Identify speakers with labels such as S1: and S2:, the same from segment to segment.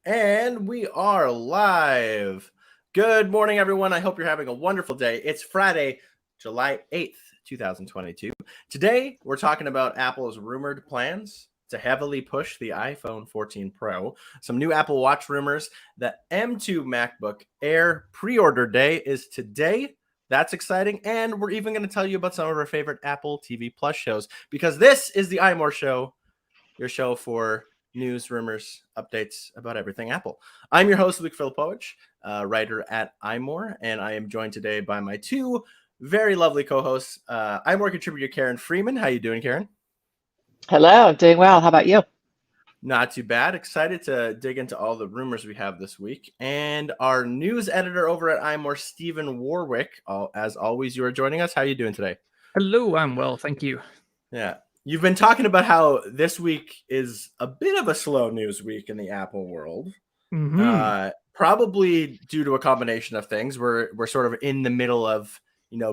S1: And we are live. Good morning, everyone. I hope you're having a wonderful day. It's Friday, July 8th, 2022. Today, we're talking about Apple's rumored plans to heavily push the iPhone 14 Pro, some new Apple Watch rumors. The M2 MacBook Air pre-order day is today. That's exciting. And we're even going to tell you about some of our favorite Apple TV Plus shows, because this is the iMore Show, your show for news, rumors, updates about everything Apple. I'm your host, Luke Filipovich, writer at iMore, and I am joined today by my two very lovely co-hosts, iMore contributor Karen Freeman. How you doing, Karen?
S2: Hello, doing well. How about you?
S1: Not too bad. Excited to dig into all the rumors we have this week. And our news editor over at iMore, Stephen Warwick. As always, you are joining us. How are you doing today?
S3: Hello, I'm well, thank you.
S1: Yeah. You've been talking about how this week is a bit of a slow news week in the Apple world. Probably due to a combination of things. We're sort of in the middle of,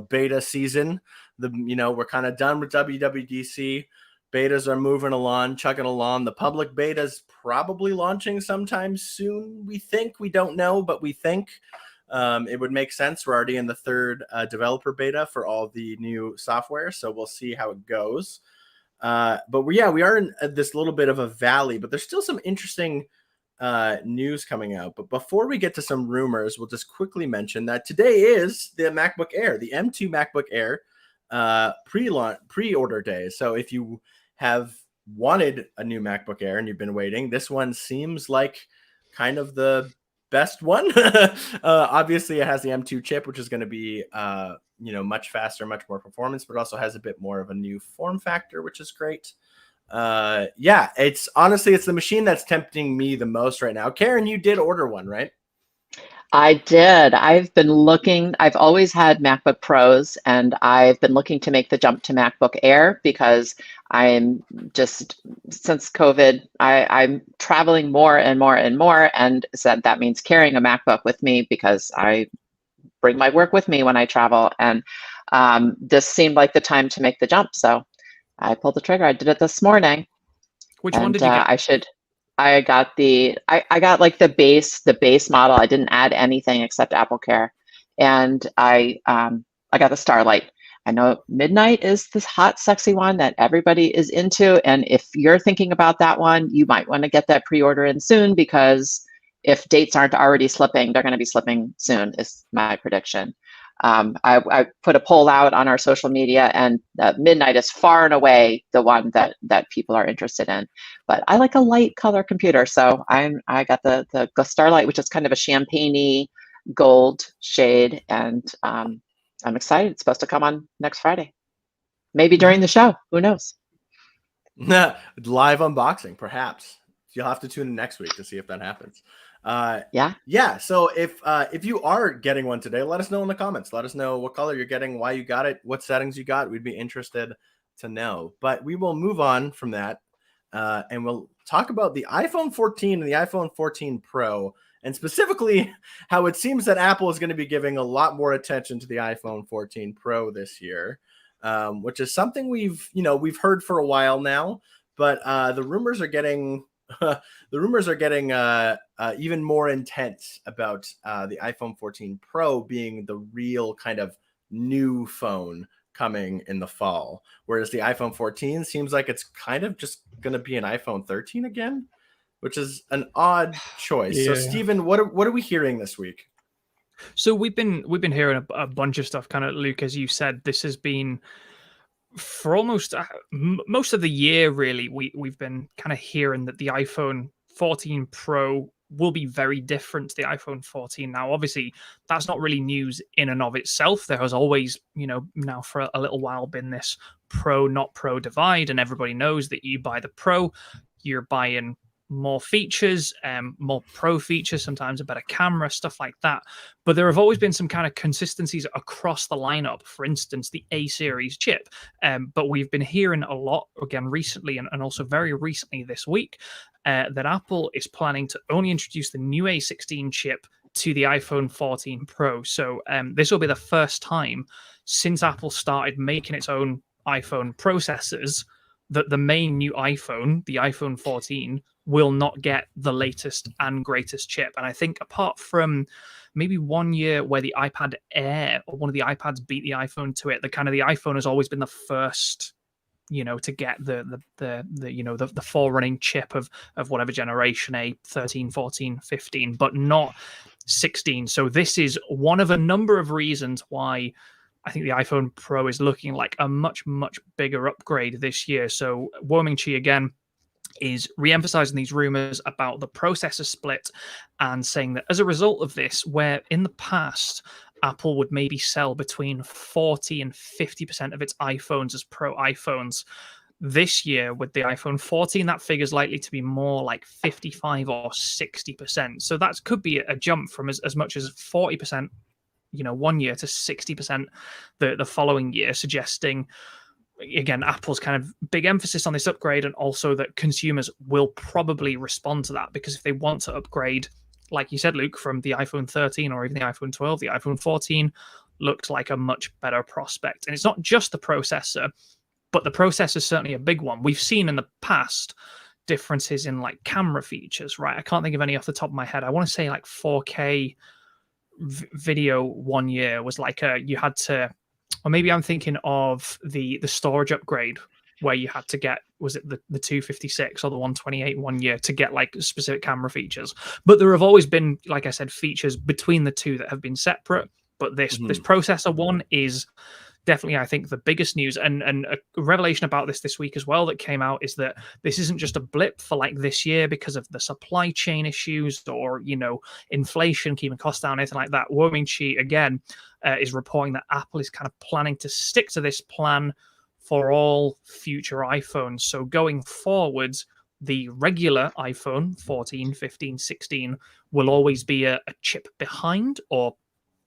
S1: beta season. We're kind of done with WWDC. Betas are moving along, chugging along. The public beta is probably launching sometime soon. We think. We don't know, but we think. It would make sense. We're already in the third developer beta for all the new software, so we'll see how it goes. But we are in this little bit of a valley, but there's still some interesting news coming out. But before we get to some rumors, we'll just quickly mention that today is the MacBook Air, the M2 MacBook Air pre-order day. So if you have wanted a new MacBook Air and you've been waiting, this one seems like kind of the best one. Obviously, it has the M2 chip, which is going to be much faster, much more performance, but also has a bit more of a new form factor, which is great. It's the machine that's tempting me the most right now. Karen, you did order one, right?
S2: I did. I've been looking. I've always had MacBook Pros, and I've been looking to make the jump to MacBook Air because I'm just, since COVID, I'm traveling more and more and more, and said that means carrying a MacBook with me because I bring my work with me when I travel. And this seemed like the time to make the jump. So I pulled the trigger. I did it this morning.
S3: Which one did you get?
S2: I got like the base model. I didn't add anything except AppleCare. And I got the Starlight. I know Midnight is this hot, sexy one that everybody is into. And if you're thinking about that one, you might want to get that pre-order in soon, because if dates aren't already slipping, they're going to be slipping soon, is my prediction. I put a poll out on our social media, and Midnight is far and away the one that people are interested in. But I like a light color computer, so I got the Starlight, which is kind of a champagne-y gold shade, and I'm excited. It's supposed to come on next Friday, maybe during the show. Who knows?
S1: Live unboxing, perhaps. You'll have to tune in next week to see if that happens. So if you are getting one today, let us know in the comments. Let us know what color you're getting, why you got it, what settings you got. We'd be interested to know. But we will move on from that, and we'll talk about the iPhone 14 and the iPhone 14 Pro, and specifically how it seems that Apple is going to be giving a lot more attention to the iPhone 14 Pro this year, which is something we've heard for a while now. But the rumors are getting even more intense about the iPhone 14 Pro being the real kind of new phone coming in the fall, whereas the iPhone 14 seems like it's kind of just going to be an iPhone 13 again, which is an odd choice. Yeah. So, Stephen, what are we hearing this week?
S3: So we've been hearing a bunch of stuff, kind of, Luke, as you said. This has been for almost most of the year, really. We've been kind of hearing that the iPhone 14 Pro will be very different to the iPhone 14. Now, obviously, that's not really news in and of itself. There has always, now for a little while been this pro, not pro divide, and everybody knows that you buy the Pro, you're buying more features, more pro features, sometimes a better camera, stuff like that. But there have always been some kind of consistencies across the lineup. For instance, the A series chip. But we've been hearing a lot again recently, and also very recently this week, that Apple is planning to only introduce the new A16 chip to the iPhone 14 Pro. So this will be the first time since Apple started making its own iPhone processors that the main new iPhone, the iPhone 14, will not get the latest and greatest chip. And I think apart from maybe 1 year where the iPad Air or one of the iPads beat the iPhone to it, the iPhone has always been the first, to get the forerunning chip of whatever generation, a 13, 14, 15, but not 16. So this is one of a number of reasons why I think the iPhone Pro is looking like a much, much bigger upgrade this year. So Wo-Ming-Chi again is re-emphasizing these rumors about the processor split and saying that as a result of this, where in the past Apple would maybe sell between 40 and 50% of its iPhones as Pro iPhones, this year with the iPhone 14, that figure is likely to be more like 55 or 60%. So that could be a jump from as much as 40%, 1 year to 60% the following year, suggesting, again, Apple's kind of big emphasis on this upgrade, and also that consumers will probably respond to that, because if they want to upgrade, like you said, Luke, from the iPhone 13 or even the iPhone 12, the iPhone 14 looks like a much better prospect. And it's not just the processor, but the processor is certainly a big one. We've seen in the past differences in like camera features, right? I can't think of any off the top of my head. I want to say like 4K video 1 year was like you had to, or maybe I'm thinking of the storage upgrade where you had to get, was it the 256 or the 128 1 year to get like specific camera features. But there have always been, like I said, features between the two that have been separate. But this processor one is definitely, I think, the biggest news. And a revelation about this week as well that came out is that this isn't just a blip for like this year because of the supply chain issues or, inflation, keeping costs down, anything like that. Wo-Ming-Chi, again, is reporting that Apple is kind of planning to stick to this plan for all future iPhones. So going forwards, the regular iPhone 14, 15, 16 will always be a chip behind, or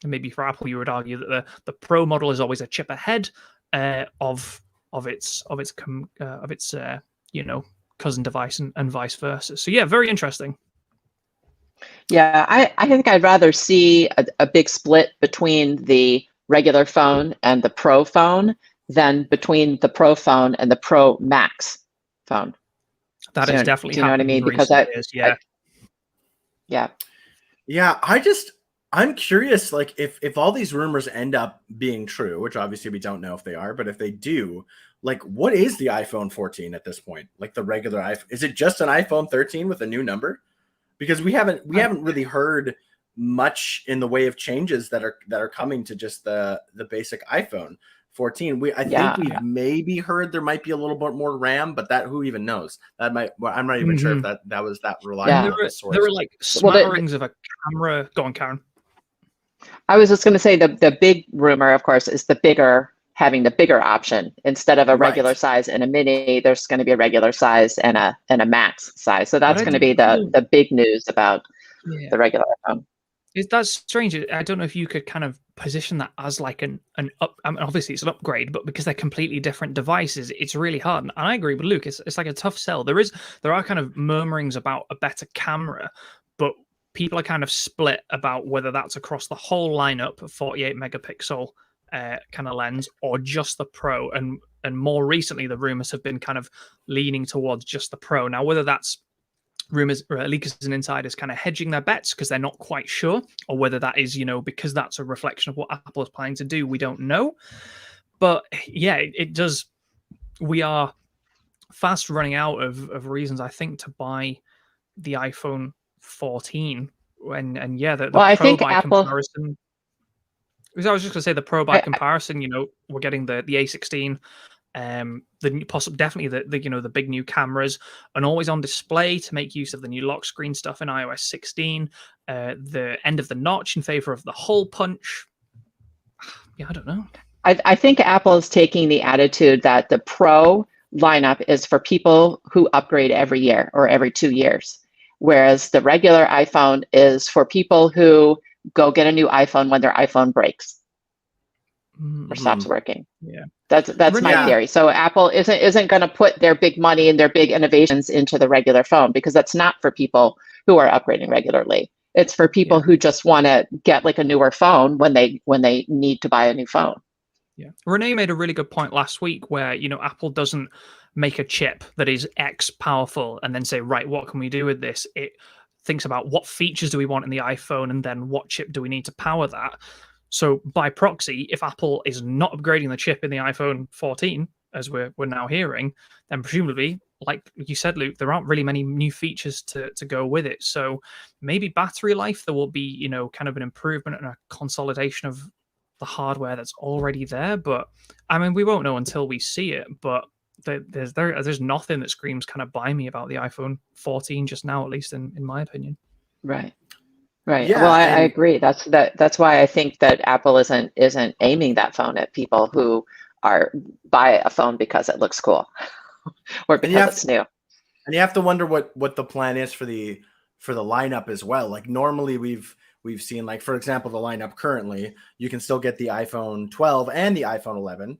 S3: maybe for Apple, you would argue that the Pro model is always a chip ahead of its cousin device and vice versa. So yeah, very interesting.
S2: Yeah, I think I'd rather see a big split between the regular phone and the Pro phone than between the Pro phone and the Pro Max phone.
S3: That is definitely.
S2: Do you know what I mean? Because
S1: I'm curious, like if all these rumors end up being true, which obviously we don't know if they are, but if they do, like what is the iPhone 14 at this point? Like the regular iPhone, is it just an iPhone 13 with a new number? Because we haven't really heard much in the way of changes that are coming to just the basic iPhone 14. I think we've maybe heard there might be a little bit more RAM, but that who even knows? That might. Well, I'm not even sure if that was that reliable of a source.
S3: There were like smatterings of a camera. Go on, Karen.
S2: I was just going to say the big rumor, of course, is having the bigger option instead of a regular size and a mini. There's going to be a regular size and a max size. So that's going to be the big news about the regular iPhone.
S3: That's strange. I don't know if you could kind of position that as like an up. I mean, obviously it's an upgrade, but because they're completely different devices, it's really hard. And I agree with Luke. It's like a tough sell. There are kind of murmurings about a better camera, but people are kind of split about whether that's across the whole lineup of 48 megapixel kind of lens or just the Pro. And more recently, the rumors have been kind of leaning towards just the Pro. Now, whether that's rumors or leakers and insiders kind of hedging their bets because they're not quite sure, or whether that is, because that's a reflection of what Apple is planning to do, we don't know. But yeah, it does. We are fast running out of reasons, I think, to buy the iPhone 14. And yeah, the
S2: I
S3: Pro
S2: think
S3: by
S2: Apple...
S3: comparison. I was just going to say the Pro by comparison. We're getting the A16. Definitely the big new cameras, and always on display to make use of the new lock screen stuff in iOS 16. The end of the notch in favor of the hole punch. Yeah, I don't know.
S2: I think Apple is taking the attitude that the Pro lineup is for people who upgrade every year or every 2 years, whereas the regular iPhone is for people who go get a new iPhone when their iPhone breaks or stops working.
S3: Yeah.
S2: That's my theory. So Apple isn't going to put their big money and their big innovations into the regular phone, because that's not for people who are upgrading regularly. It's for people who just want to get like a newer phone when they need to buy a new phone.
S3: Yeah. Renee made a really good point last week where, Apple doesn't make a chip that is X powerful and then say, right, what can we do with this? It thinks about what features do we want in the iPhone and then what chip do we need to power that. So by proxy, if Apple is not upgrading the chip in the iPhone 14, as we're now hearing, then presumably, like you said, Luke, there aren't really many new features to go with it. So maybe battery life, there will be, kind of an improvement and a consolidation of the hardware that's already there. But I mean, we won't know until we see it. But there's nothing that screams kind of buy me about the iPhone 14 just now, at least in my opinion.
S2: Right. Right.
S1: Yeah,
S2: Well, I agree. That's why I think that Apple isn't aiming that phone at people who buy a phone because it looks cool or because it's new.
S1: And you have to wonder what the plan is for the lineup as well. Like normally we've seen, like, for example, the lineup currently, you can still get the iPhone 12 and the iPhone 11.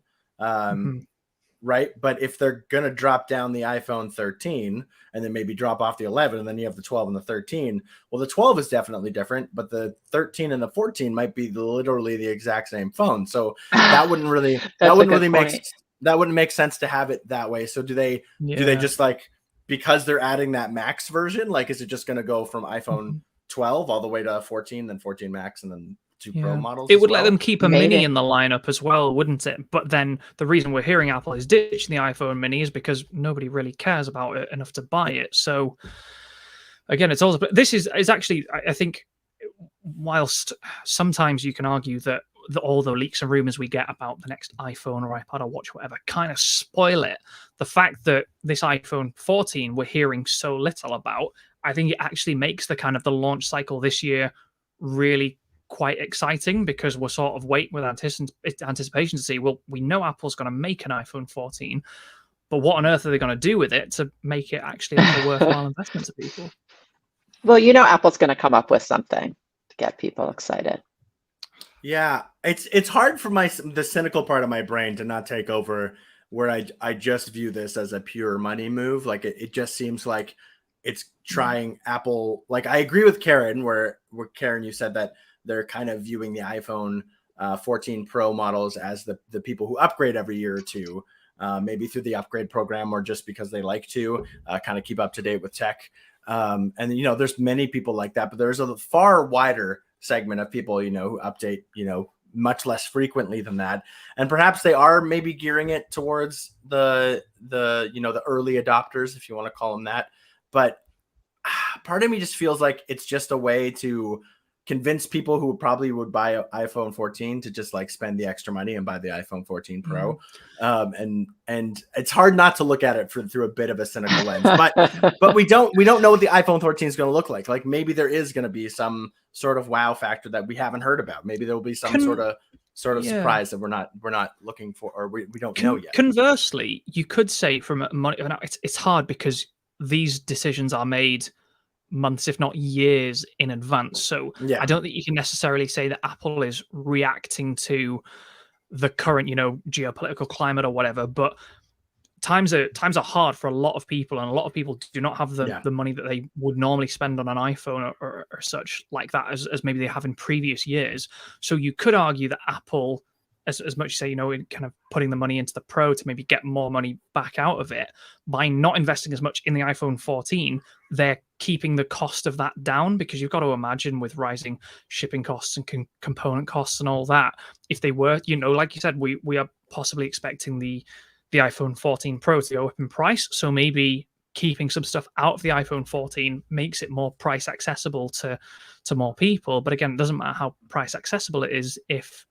S1: Right. But if they're going to drop down the iPhone 13 and then maybe drop off the 11 and then you have the 12 and the 13, well, the 12 is definitely different, but the 13 and the 14 might be literally the exact same phone. So that wouldn't really, that wouldn't make sense to have it that way. So do they just, like, because they're adding that Max version, like, is it just going to go from iPhone 12 all the way to 14, then 14 Max, and then 2 Pro models?
S3: It would let them keep a mini in the lineup as well, wouldn't it? But then the reason we're hearing Apple is ditching the iPhone mini is because nobody really cares about it enough to buy it. So again, it's also, this is actually, I think, whilst sometimes you can argue that all the leaks and rumors we get about the next iPhone or iPad or watch, whatever, kind of spoil it. The fact that this iPhone 14 we're hearing so little about, I think it actually makes the kind of the launch cycle this year really quite exciting, because we're sort of waiting with anticipation to see, well, we know Apple's going to make an iPhone 14, but what on earth are they going to do with it to make it actually like a worthwhile investment to people?
S2: Well, Apple's going to come up with something to get people excited.
S1: Yeah, it's hard for the cynical part of my brain to not take over, where I just view this as a pure money move. Like it just seems like it's trying Apple. Like, I agree with Karen, where Karen, you said that they're kind of viewing the iPhone 14 Pro models as the people who upgrade every year or two, maybe through the upgrade program or just because they like to kind of keep up to date with tech. And, there's many people like that, but there's a far wider segment of people, who update, much less frequently than that. And perhaps they are maybe gearing it towards the early adopters, if you want to call them that. But part of me just feels like it's just a way to convince people who probably would buy an iPhone 14 to just, like, spend the extra money and buy the iPhone 14 Pro. And it's hard not to look at it through a bit of a cynical lens, but we don't know what the iPhone 14 is going to look like. Like, maybe there is going to be some sort of wow factor that we haven't heard about. Maybe there will be some sort of surprise that we're not looking for, or we don't know yet.
S3: Conversely, you could say from money, it's hard because these decisions are made months, if not years, in advance. So I don't think you can necessarily say that Apple is reacting to the current, geopolitical climate or whatever. But times are hard for a lot of people, and a lot of people do not have the money that they would normally spend on an iPhone or such like that as maybe they have in previous years. So you could argue that Apple, as much as say, in kind of putting the money into the Pro to maybe get more money back out of it, by not investing as much in the iPhone 14, they're keeping the cost of that down, because you've got to imagine with rising shipping costs and component costs and all that, if they were, like you said, we are possibly expecting the iPhone 14 Pro to go up in price. So maybe keeping some stuff out of the iPhone 14 makes it more price accessible to more people. But again, it doesn't matter how price accessible it is if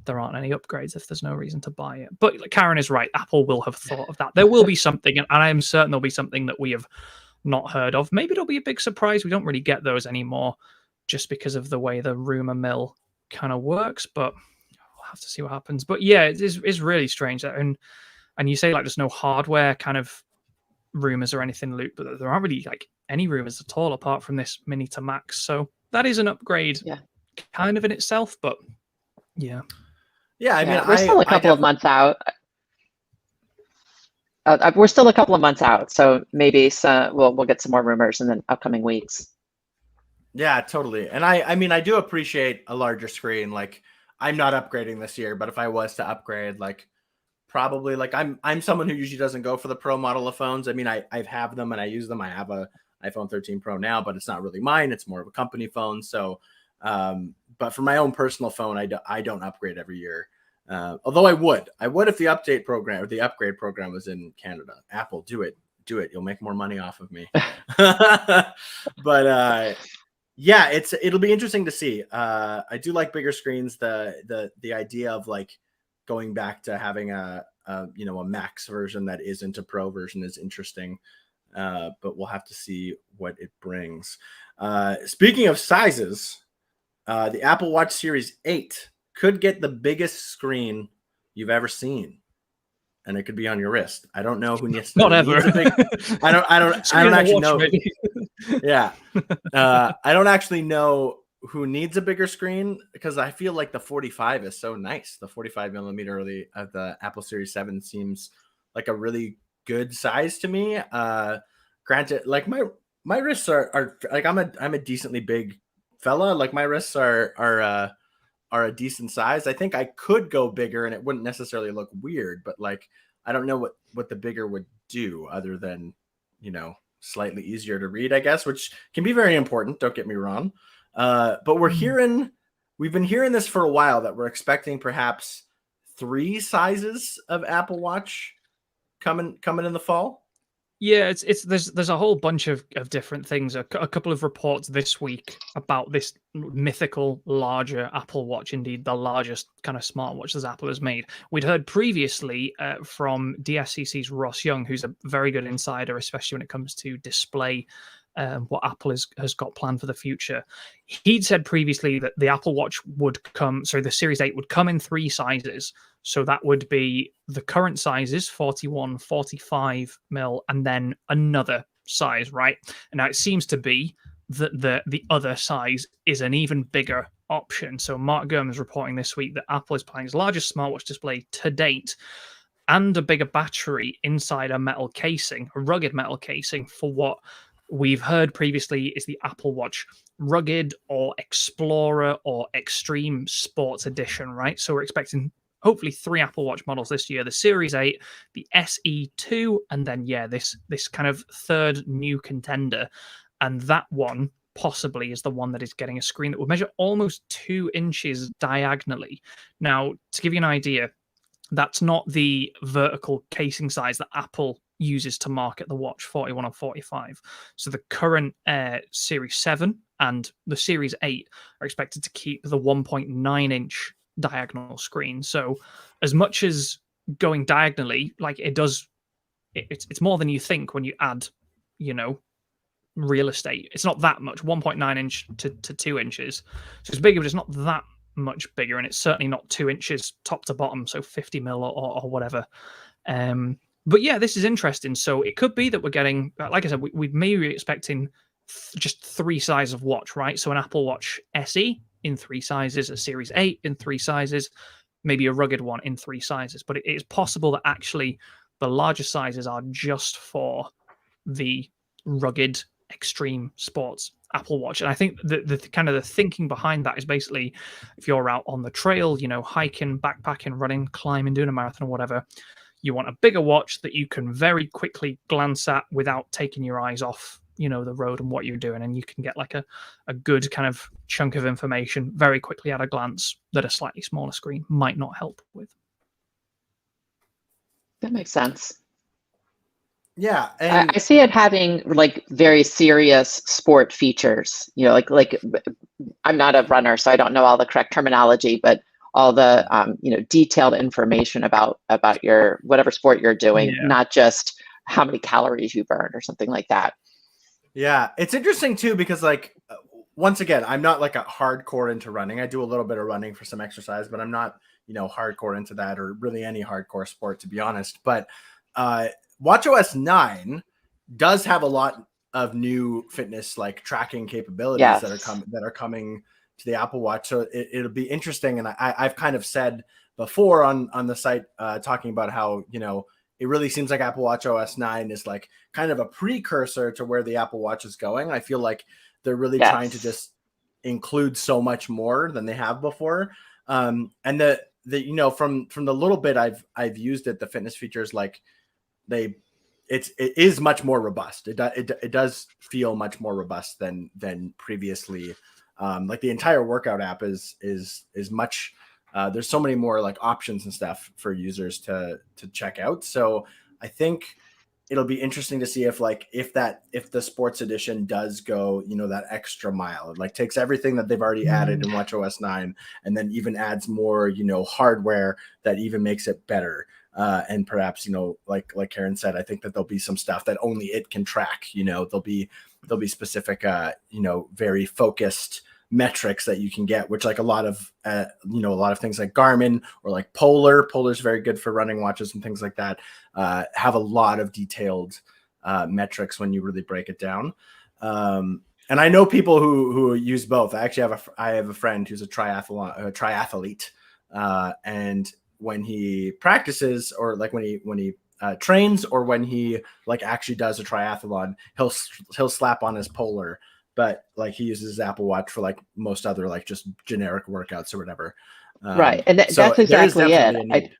S3: there aren't any upgrades, if there's no reason to buy it. But Karen is right. Apple will have thought of that. There will be something, and I am certain there'll be something that we have not heard of. Maybe it'll be a big surprise. We don't really get those anymore just because of the way the rumor mill kind of works, but we'll have to see what happens. But yeah, it is really strange. And you say, like, there's no hardware kind of rumors or anything, Luke, but there aren't really, like, any rumors at all apart from this mini to max. So that is an upgrade kind of in itself, but yeah.
S1: Yeah, I mean,
S2: we're still a couple of months out. We're still a couple of months out, so maybe we'll get some more rumors in the upcoming weeks.
S1: Yeah, totally. And I mean, I do appreciate a larger screen. Like, I'm not upgrading this year, but if I was to upgrade, like, probably like I'm someone who usually doesn't go for the Pro model of phones. I mean, I have them and I use them. I have a iPhone 13 Pro now, but it's not really mine. It's more of a company phone. So, but for my own personal phone, I don't upgrade every year. Although I would if the update program or the upgrade program was in Canada. Apple, do it. You'll make more money off of me. But yeah, it'll be interesting to see. I do like bigger screens. The idea of like going back to having a max version that isn't a Pro version is interesting. But we'll have to see what it brings. Speaking of sizes, the Apple Watch Series 8 could get the biggest screen you've ever seen, and it could be on your wrist. I don't know who needs.
S3: Not ever.
S1: I don't actually know. Yeah, I don't actually know who needs a bigger screen because I feel like the 45 is so nice. The 45 millimeter of the Apple Series 7 seems like a really good size to me. Granted, like my wrists are like I'm a decently big fella. Like my wrists are a decent size. I think I could go bigger and it wouldn't necessarily look weird, but like I don't know what the bigger would do other than, slightly easier to read, I guess, which can be very important. Don't get me wrong. But we've been hearing this for a while that we're expecting perhaps 3 sizes of Apple Watch coming in the fall.
S3: Yeah, there's a whole bunch of different things. A couple of reports this week about this mythical larger Apple Watch, indeed the largest kind of smartwatch that Apple has made. We'd heard previously from DSCC's Ross Young, who's a very good insider, especially when it comes to display, what Apple has got planned for the future. He'd said previously that the Apple Watch the Series 8 would come in 3 sizes. So that would be the current sizes, 41, 45 mil, and then another size, right? And now it seems to be that the other size is an even bigger option. So Mark Gurman is reporting this week that Apple is planning its largest smartwatch display to date and a bigger battery inside a rugged metal casing for what we've heard previously is the Apple Watch Rugged or Explorer or Extreme Sports Edition, right? So we're expecting hopefully 3 Apple Watch models this year: the Series 8, the SE2, and then this kind of third new contender. And that one possibly is the one that is getting a screen that will measure almost 2 inches diagonally. Now, to give you an idea, that's not the vertical casing size that Apple uses to market the watch, 41 or 45. So the current Series 7 and the Series 8 are expected to keep the 1.9 inch diagonal screen. So as much as going diagonally, like it's more than you think when you add, real estate. It's not that much, 1.9 inch to 2 inches. So it's bigger, but it's not that much bigger, and it's certainly not 2 inches top to bottom, so 50 mil or whatever. But yeah, this is interesting. So it could be that we're getting, like I said, we may be expecting just 3 sizes of watch, right? So an Apple Watch SE in 3 sizes, a Series 8 in 3 sizes, maybe a rugged one in 3 sizes. But it is possible that actually the larger sizes are just for the rugged extreme sports Apple Watch. And I think the kind of the thinking behind that is basically if you're out on the trail, hiking, backpacking, running, climbing, doing a marathon or whatever, you want a bigger watch that you can very quickly glance at without taking your eyes off the road and what you're doing, and you can get like a good kind of chunk of information very quickly at a glance that a slightly smaller screen might not help with.
S2: That makes sense.
S1: Yeah, and
S2: I see it having like very serious sport features. Like I'm not a runner, so I don't know all the correct terminology, but all the detailed information about your whatever sport you're doing, not just how many calories you burned or something like that.
S1: Yeah, it's interesting too because like once again, I'm not like a hardcore into running. I do a little bit of running for some exercise, but I'm not hardcore into that or really any hardcore sport, to be honest. But watchOS 9 does have a lot of new fitness like tracking capabilities that are coming to the Apple Watch. So it'll be interesting. And I've kind of said before on the site talking about how it really seems like Apple Watch OS 9 is like kind of a precursor to where the Apple Watch is going. I feel like they're really trying to just include so much more than they have before. And from the little bit I've used it, the fitness features, like it is much more robust. It does feel much more robust than previously. Like the entire workout app is much. There's so many more like options and stuff for users to check out. So I think it'll be interesting to see if the sports edition does go, that extra mile. It like takes everything that they've already added in WatchOS 9 and then even adds more, hardware that even makes it better. And perhaps, like Karen said, I think that there'll be some stuff that only it can track. There'll be specific, very focused metrics that you can get, which like a lot of things like Garmin or like Polar's very good for running watches and things like that, have a lot of detailed metrics when you really break it down. And I know people who use both. I actually have a friend who's a triathlete, and when he practices, or like when he trains, or when he like actually does a triathlon, he'll slap on his Polar, but like he uses his Apple Watch for like most other like just generic workouts or whatever.
S2: Right, and that's exactly it.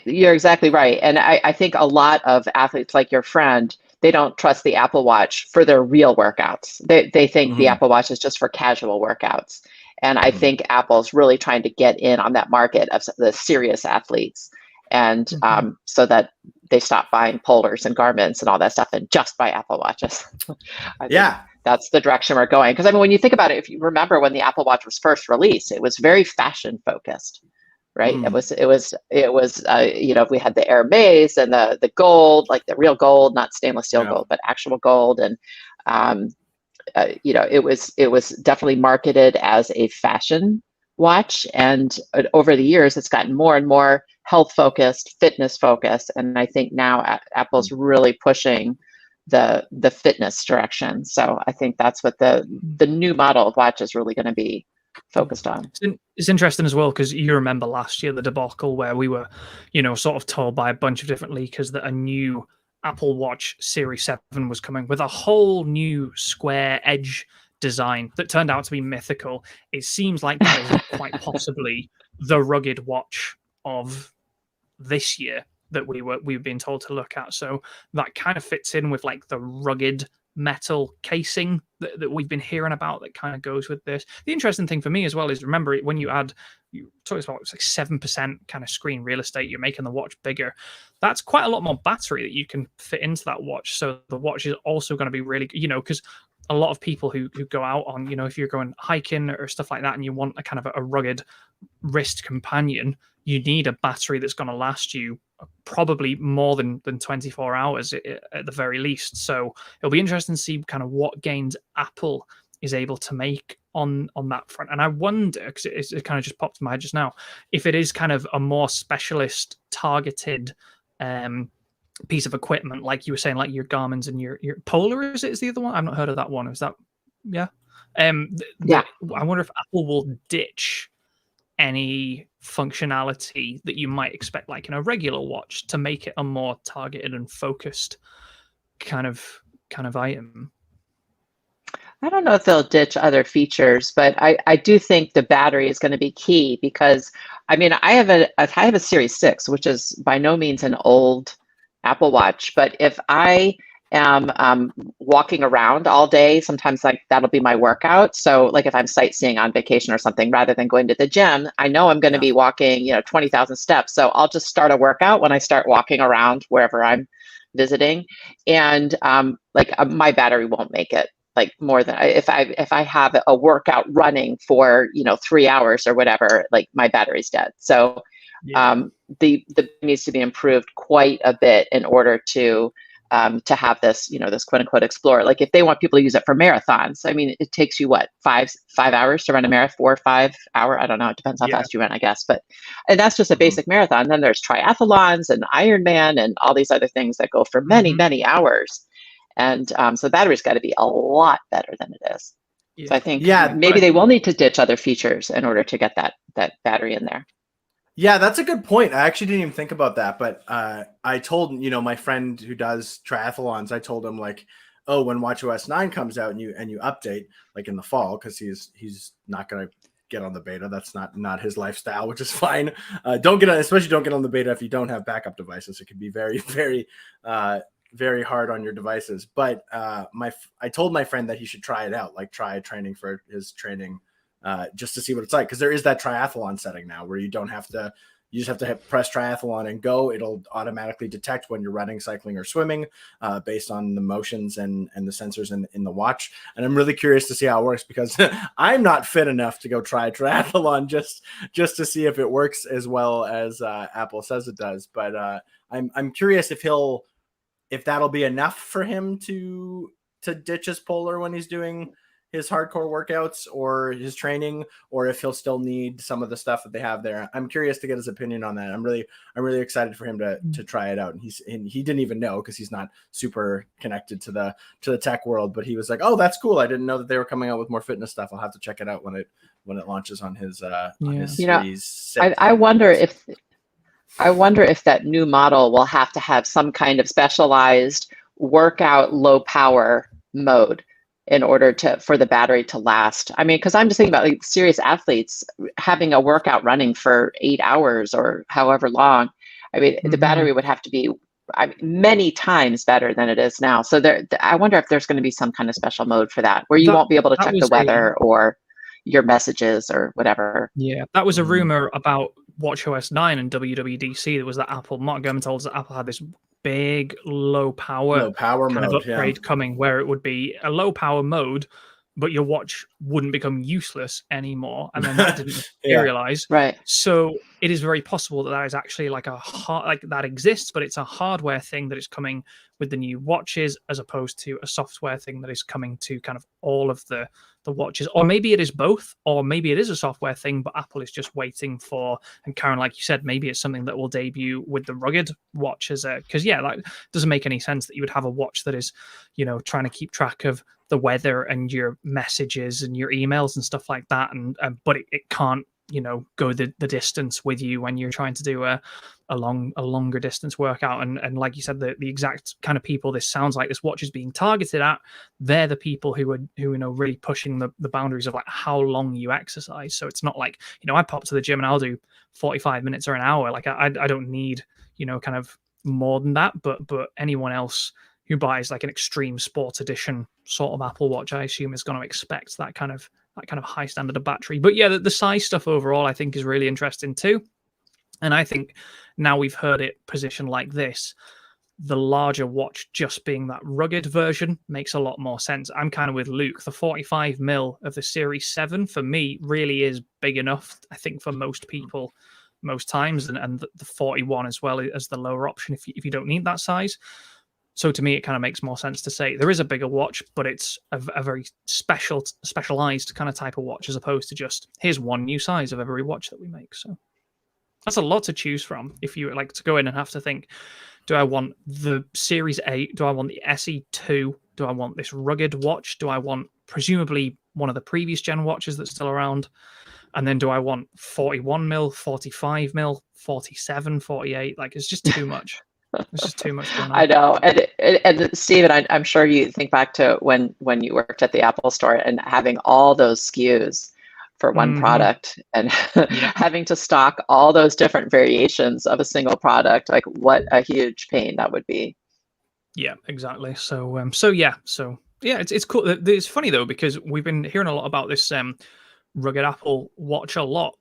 S2: You're exactly right, and I think a lot of athletes like your friend, they don't trust the Apple Watch for their real workouts. They think the Apple Watch is just for casual workouts. And I think Apple's really trying to get in on that market of the serious athletes, and so that they stop buying Polars and Garmins and all that stuff and just buy Apple Watches. I think that's the direction we're going. Because I mean, when you think about it, if you remember when the Apple Watch was first released, it was very fashion focused, right? It was we had the Air Base and the gold, like the real gold, not stainless steel gold, but actual gold, and it was definitely marketed as a fashion watch, and over the years it's gotten more and more health focused, fitness focused, and I think now Apple's really pushing the fitness direction. So I think that's what the new model of watch is really going to be focused on.
S3: It's interesting as well, because you remember last year the debacle where we were, sort of told by a bunch of different leakers that a new Apple Watch Series 7 was coming with a whole new square edge design that turned out to be mythical. It seems like that is quite possibly the rugged watch of this year that we've been told to look at. So that kind of fits in with like the rugged metal casing that we've been hearing about that kind of goes with this. The interesting thing for me as well is, remember, when you talk about it's like 7% kind of screen real estate, you're making the watch bigger. That's quite a lot more battery that you can fit into that watch. So the watch is also going to be really, because a lot of people who go out on, if you're going hiking or stuff like that and you want a kind of a rugged wrist companion, you need a battery that's going to last you probably more than 24 hours at the very least. So it'll be interesting to see kind of what gains Apple is able to make on that front. And I wonder, because it kind of just popped in my head just now, if it is kind of a more specialist targeted piece of equipment, like you were saying, like your Garmin's and your Polar, is the other one? I've not heard of that one. Is that I wonder if Apple will ditch any functionality that you might expect like in a regular watch to make it a more targeted and focused kind of item.
S2: I don't know if they'll ditch other features, but I do think the battery is going to be key, because I mean, I have a Series 6, which is by no means an old Apple Watch, but if I am walking around all day, sometimes like that'll be my workout. So like if I'm sightseeing on vacation or something, rather than going to the gym, I know I'm going to be walking, 20,000 steps. So I'll just start a workout when I start walking around wherever I'm visiting. And my battery won't make it like more than if I have a workout running for, 3 hours or whatever, like my battery's dead. So the needs to be improved quite a bit in order to have this, this quote unquote explorer. Like if they want people to use it for marathons, I mean, it takes you what, 5 hours to run a marathon, 4 or 5 hour. I don't know. It depends how fast you run, I guess. And that's just a basic marathon. Then there's triathlons and Ironman and all these other things that go for many, many hours. And so battery's got to be a lot better than it is. So I think maybe they will need to ditch other features in order to get that battery in there.
S1: Yeah, that's a good point. I actually didn't even think about that, but I told, my friend who does triathlons, I told him like, oh, when WatchOS 9 comes out and you update like in the fall, because he's not going to get on the beta. That's not his lifestyle, which is fine. Don't get on the beta if you don't have backup devices. It can be very, very, very hard on your devices. But I told my friend that he should try it out, like try training for his training, just to see what it's like. Because there is that triathlon setting now where you don't have to. You just have to press triathlon and go. It'll automatically detect when you're running, cycling, or swimming based on the motions and the sensors in the watch. And I'm really curious to see how it works because I'm not fit enough to go try triathlon just to see if it works as well as Apple says it does. But I'm curious if that'll be enough for him to ditch his Polar when he's doing his hardcore workouts or his training, or if he'll still need some of the stuff that they have there. I'm curious to get his opinion on that. I'm really excited for him to try it out. And he didn't even know because he's not super connected to the tech world, but he was like, "Oh, that's cool. I didn't know that they were coming out with more fitness stuff. I'll have to check it out when it launches on his Series 6."
S2: I wonder if that new model will have to have some kind of specialized workout low power mode in order for the battery to last. I mean, because I'm just thinking about like serious athletes having a workout running for 8 hours or however long. I mean, the battery would have to be many times better than it is now. So I wonder if there's going to be some kind of special mode for that, where you won't be able to check the weather or your messages or whatever.
S3: Yeah, that was a rumor about WatchOS 9 and WWDC. There was that Apple, Mark Gurman told us that Apple had this big low power kind of upgrade coming, where it would be a low power mode, but your watch wouldn't become useless anymore. And then that didn't materialize.
S2: Right.
S3: So it is very possible that is actually like that exists, but it's a hardware thing that is coming with the new watches, as opposed to a software thing that is coming to kind of all of the watches. Or maybe it is both, or maybe it is a software thing, but Apple is just waiting for, and Karen, like you said, maybe it's something that will debut with the rugged watch because that doesn't make any sense that you would have a watch that is, trying to keep track of the weather and your messages and your emails and stuff like that, but it can't go the distance with you when you're trying to do a longer distance workout. And like you said, the exact kind of people this sounds like this watch is being targeted at, they're the people who are really pushing the boundaries of like how long you exercise. So it's not like, I pop to the gym and I'll do 45 minutes or an hour. Like I don't need kind of more than that, but anyone else who buys like an extreme sports edition sort of Apple Watch, I assume, is going to expect that kind of high standard of battery. But yeah, the size stuff overall I think is really interesting too. And I think now we've heard it positioned like this, the larger watch just being that rugged version makes a lot more sense. I'm kind of with Luke. The 45mm of the Series 7 for me really is big enough, I think, for most people most times, and the 41 as well as the lower option if you don't need that size. So to me, it kind of makes more sense to say there is a bigger watch, but it's a very specialized kind of type of watch, as opposed to just here's one new size of every watch that we make. So that's a lot to choose from. If you like to go in and have to think, do I want the Series 8? Do I want the SE2? Do I want this rugged watch? Do I want presumably one of the previous gen watches that's still around? And then do I want 41mm, 45mm, 47, 48? Like, it's just too much. It's just too much going on.
S2: I know. And Steven, I'm sure you think back to when you worked at the Apple Store and having all those SKUs for one product and having to stock all those different variations of a single product. Like, what a huge pain that would be.
S3: Yeah, exactly. So it's cool. It's funny though, because we've been hearing a lot about this rugged Apple Watch a lot.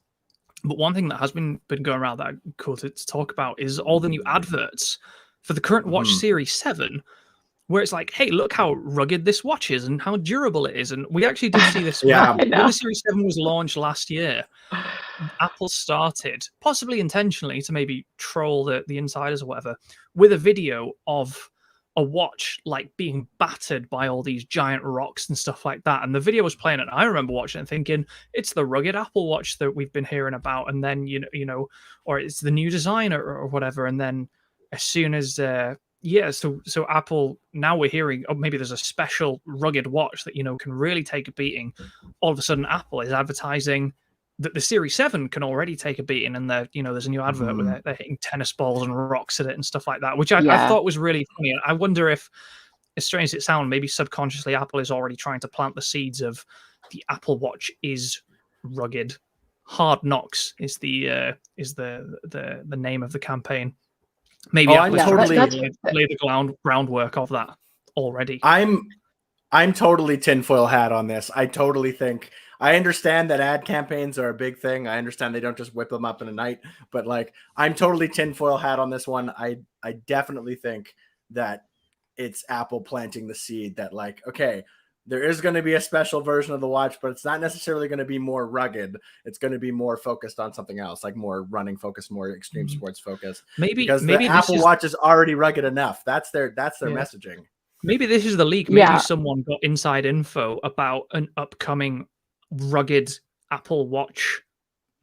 S3: But one thing that has been going around that I'm cool to talk about is all the new adverts for the current Watch Series 7, where it's like, hey, look how rugged this watch is and how durable it is. And we actually did see this. When the Series 7 was launched last year, Apple started, possibly intentionally to maybe troll the insiders or whatever, with a video of a watch like being battered by all these giant rocks and stuff like that. And the video was playing, and I remember watching it and thinking, it's the rugged Apple Watch that we've been hearing about. And then, or it's the new design or whatever. And then as soon as, so Apple, now we're hearing, oh, maybe there's a special rugged watch that, can really take a beating. All of a sudden, Apple is advertising that the Series 7 can already take a beating, and there's a new advert where they're hitting tennis balls and rocks at it and stuff like that, which I thought was really funny. And I wonder if, as strange as it sounds, maybe subconsciously Apple is already trying to plant the seeds of the Apple Watch is rugged. Hard Knocks is the name of the campaign. Maybe
S1: I'm totally
S3: lay the groundwork of that already.
S1: I'm totally tinfoil hat on this. I totally think I understand that ad campaigns are a big thing. I understand they don't just whip them up in a night, but like I'm totally tinfoil hat on this one. I definitely think that it's Apple planting the seed that like, okay, there is going to be a special version of the watch, but it's not necessarily going to be more rugged. It's going to be more focused on something else, like more running focused, more extreme sports focused. Because the Apple Watch is already rugged enough. That's their messaging.
S3: Maybe this is the leak. Maybe someone got inside info about an upcoming rugged Apple Watch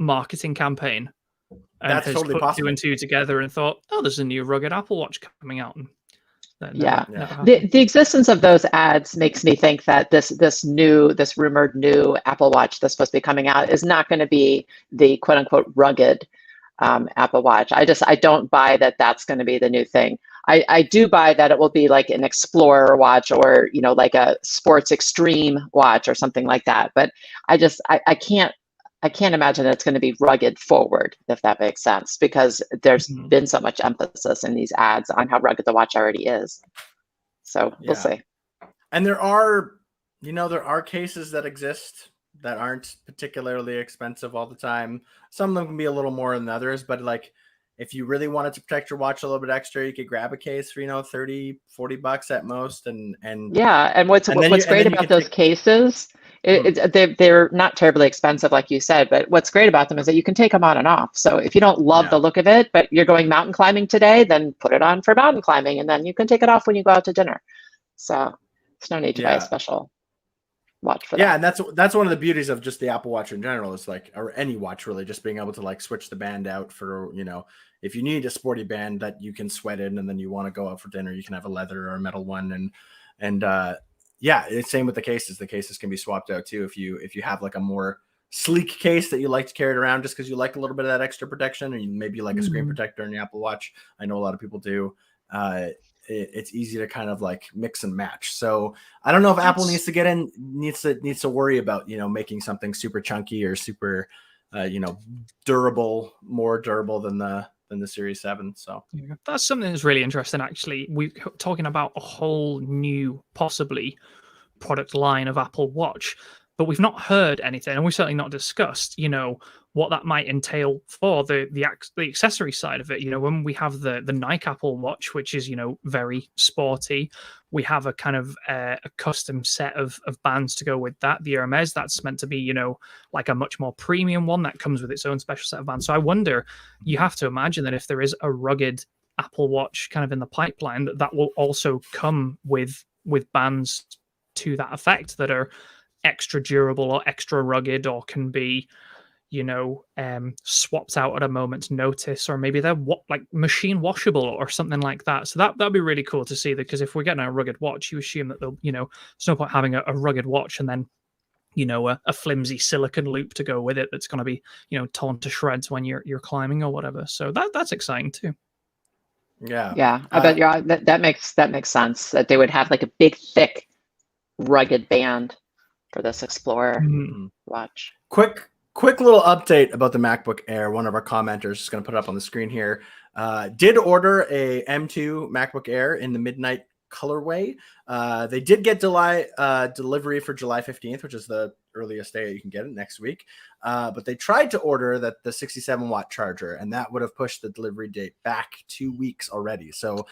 S3: marketing campaign. And
S1: that's
S3: has
S1: totally
S3: put
S1: possible.
S3: 2 and 2 together and thought, oh, there's a new rugged Apple Watch coming out. And
S2: the existence of those ads makes me think that this rumored new Apple Watch that's supposed to be coming out is not going to be the quote unquote rugged Apple Watch. I don't buy that that's going to be the new thing. I do buy that it will be like an Explorer watch or, you know, like a sports extreme watch or something like that. But I can't imagine that it's going to be rugged forward, if that makes sense, because there's been so much emphasis in these ads on how rugged the watch already is. So we'll see.
S1: And there are cases that exist that aren't particularly expensive all the time. Some of them can be a little more than others, but like if you really wanted to protect your watch a little bit extra, you could grab a case for, $30-$40 at most. And what's
S2: great about those cases, they're not terribly expensive, like you said, but what's great about them is that you can take them on and off. So if you don't love the look of it, but you're going mountain climbing today, then put it on for mountain climbing, and then you can take it off when you go out to dinner. So there's no need to buy a special watch for that.
S1: Yeah, and that's one of the beauties of just the Apple Watch in general, is like, or any watch really, just being able to like switch the band out for, if you need a sporty band that you can sweat in and then you want to go out for dinner, you can have a leather or a metal one. And it's same with the cases. The cases can be swapped out too if you have like a more sleek case that you like to carry it around just because you like a little bit of that extra protection, and maybe like a screen protector in the Apple Watch. I know a lot of people do. It's easy to kind of like mix and match. So I don't know if Apple needs to worry about, making something super chunky or super, durable, more durable than the Series 7. So
S3: that's something that's really interesting. Actually, we're talking about a whole new, possibly product line of Apple Watch, but we've not heard anything, and we've certainly not discussed, what that might entail for the accessory side of it. When we have the Nike Apple Watch, which is, very sporty, we have a kind of a custom set of bands to go with that. The Hermes, that's meant to be, like a much more premium one that comes with its own special set of bands. So I wonder, you have to imagine that if there is a rugged Apple Watch kind of in the pipeline, that will also come with bands to that effect that are extra durable or extra rugged, or can be swapped out at a moment's notice, or maybe they're like machine washable or something like that. So that'd be really cool to see, because if we're getting a rugged watch, you assume that they'll, there's no point having a rugged watch and then a flimsy silicon loop to go with it that's going to be torn to shreds when you're climbing or whatever. So that's exciting too.
S2: I bet that makes sense, that they would have like a big thick rugged band for this Explorer watch.
S1: Quick little update about the MacBook Air. One of our commenters is going to put it up on the screen here. Did order a M2 MacBook Air in the midnight colorway. They did get delivery for July 15th, which is the earliest day you can get it, next week. But they tried to order the 67-watt charger, and that would have pushed the delivery date back 2 weeks already. So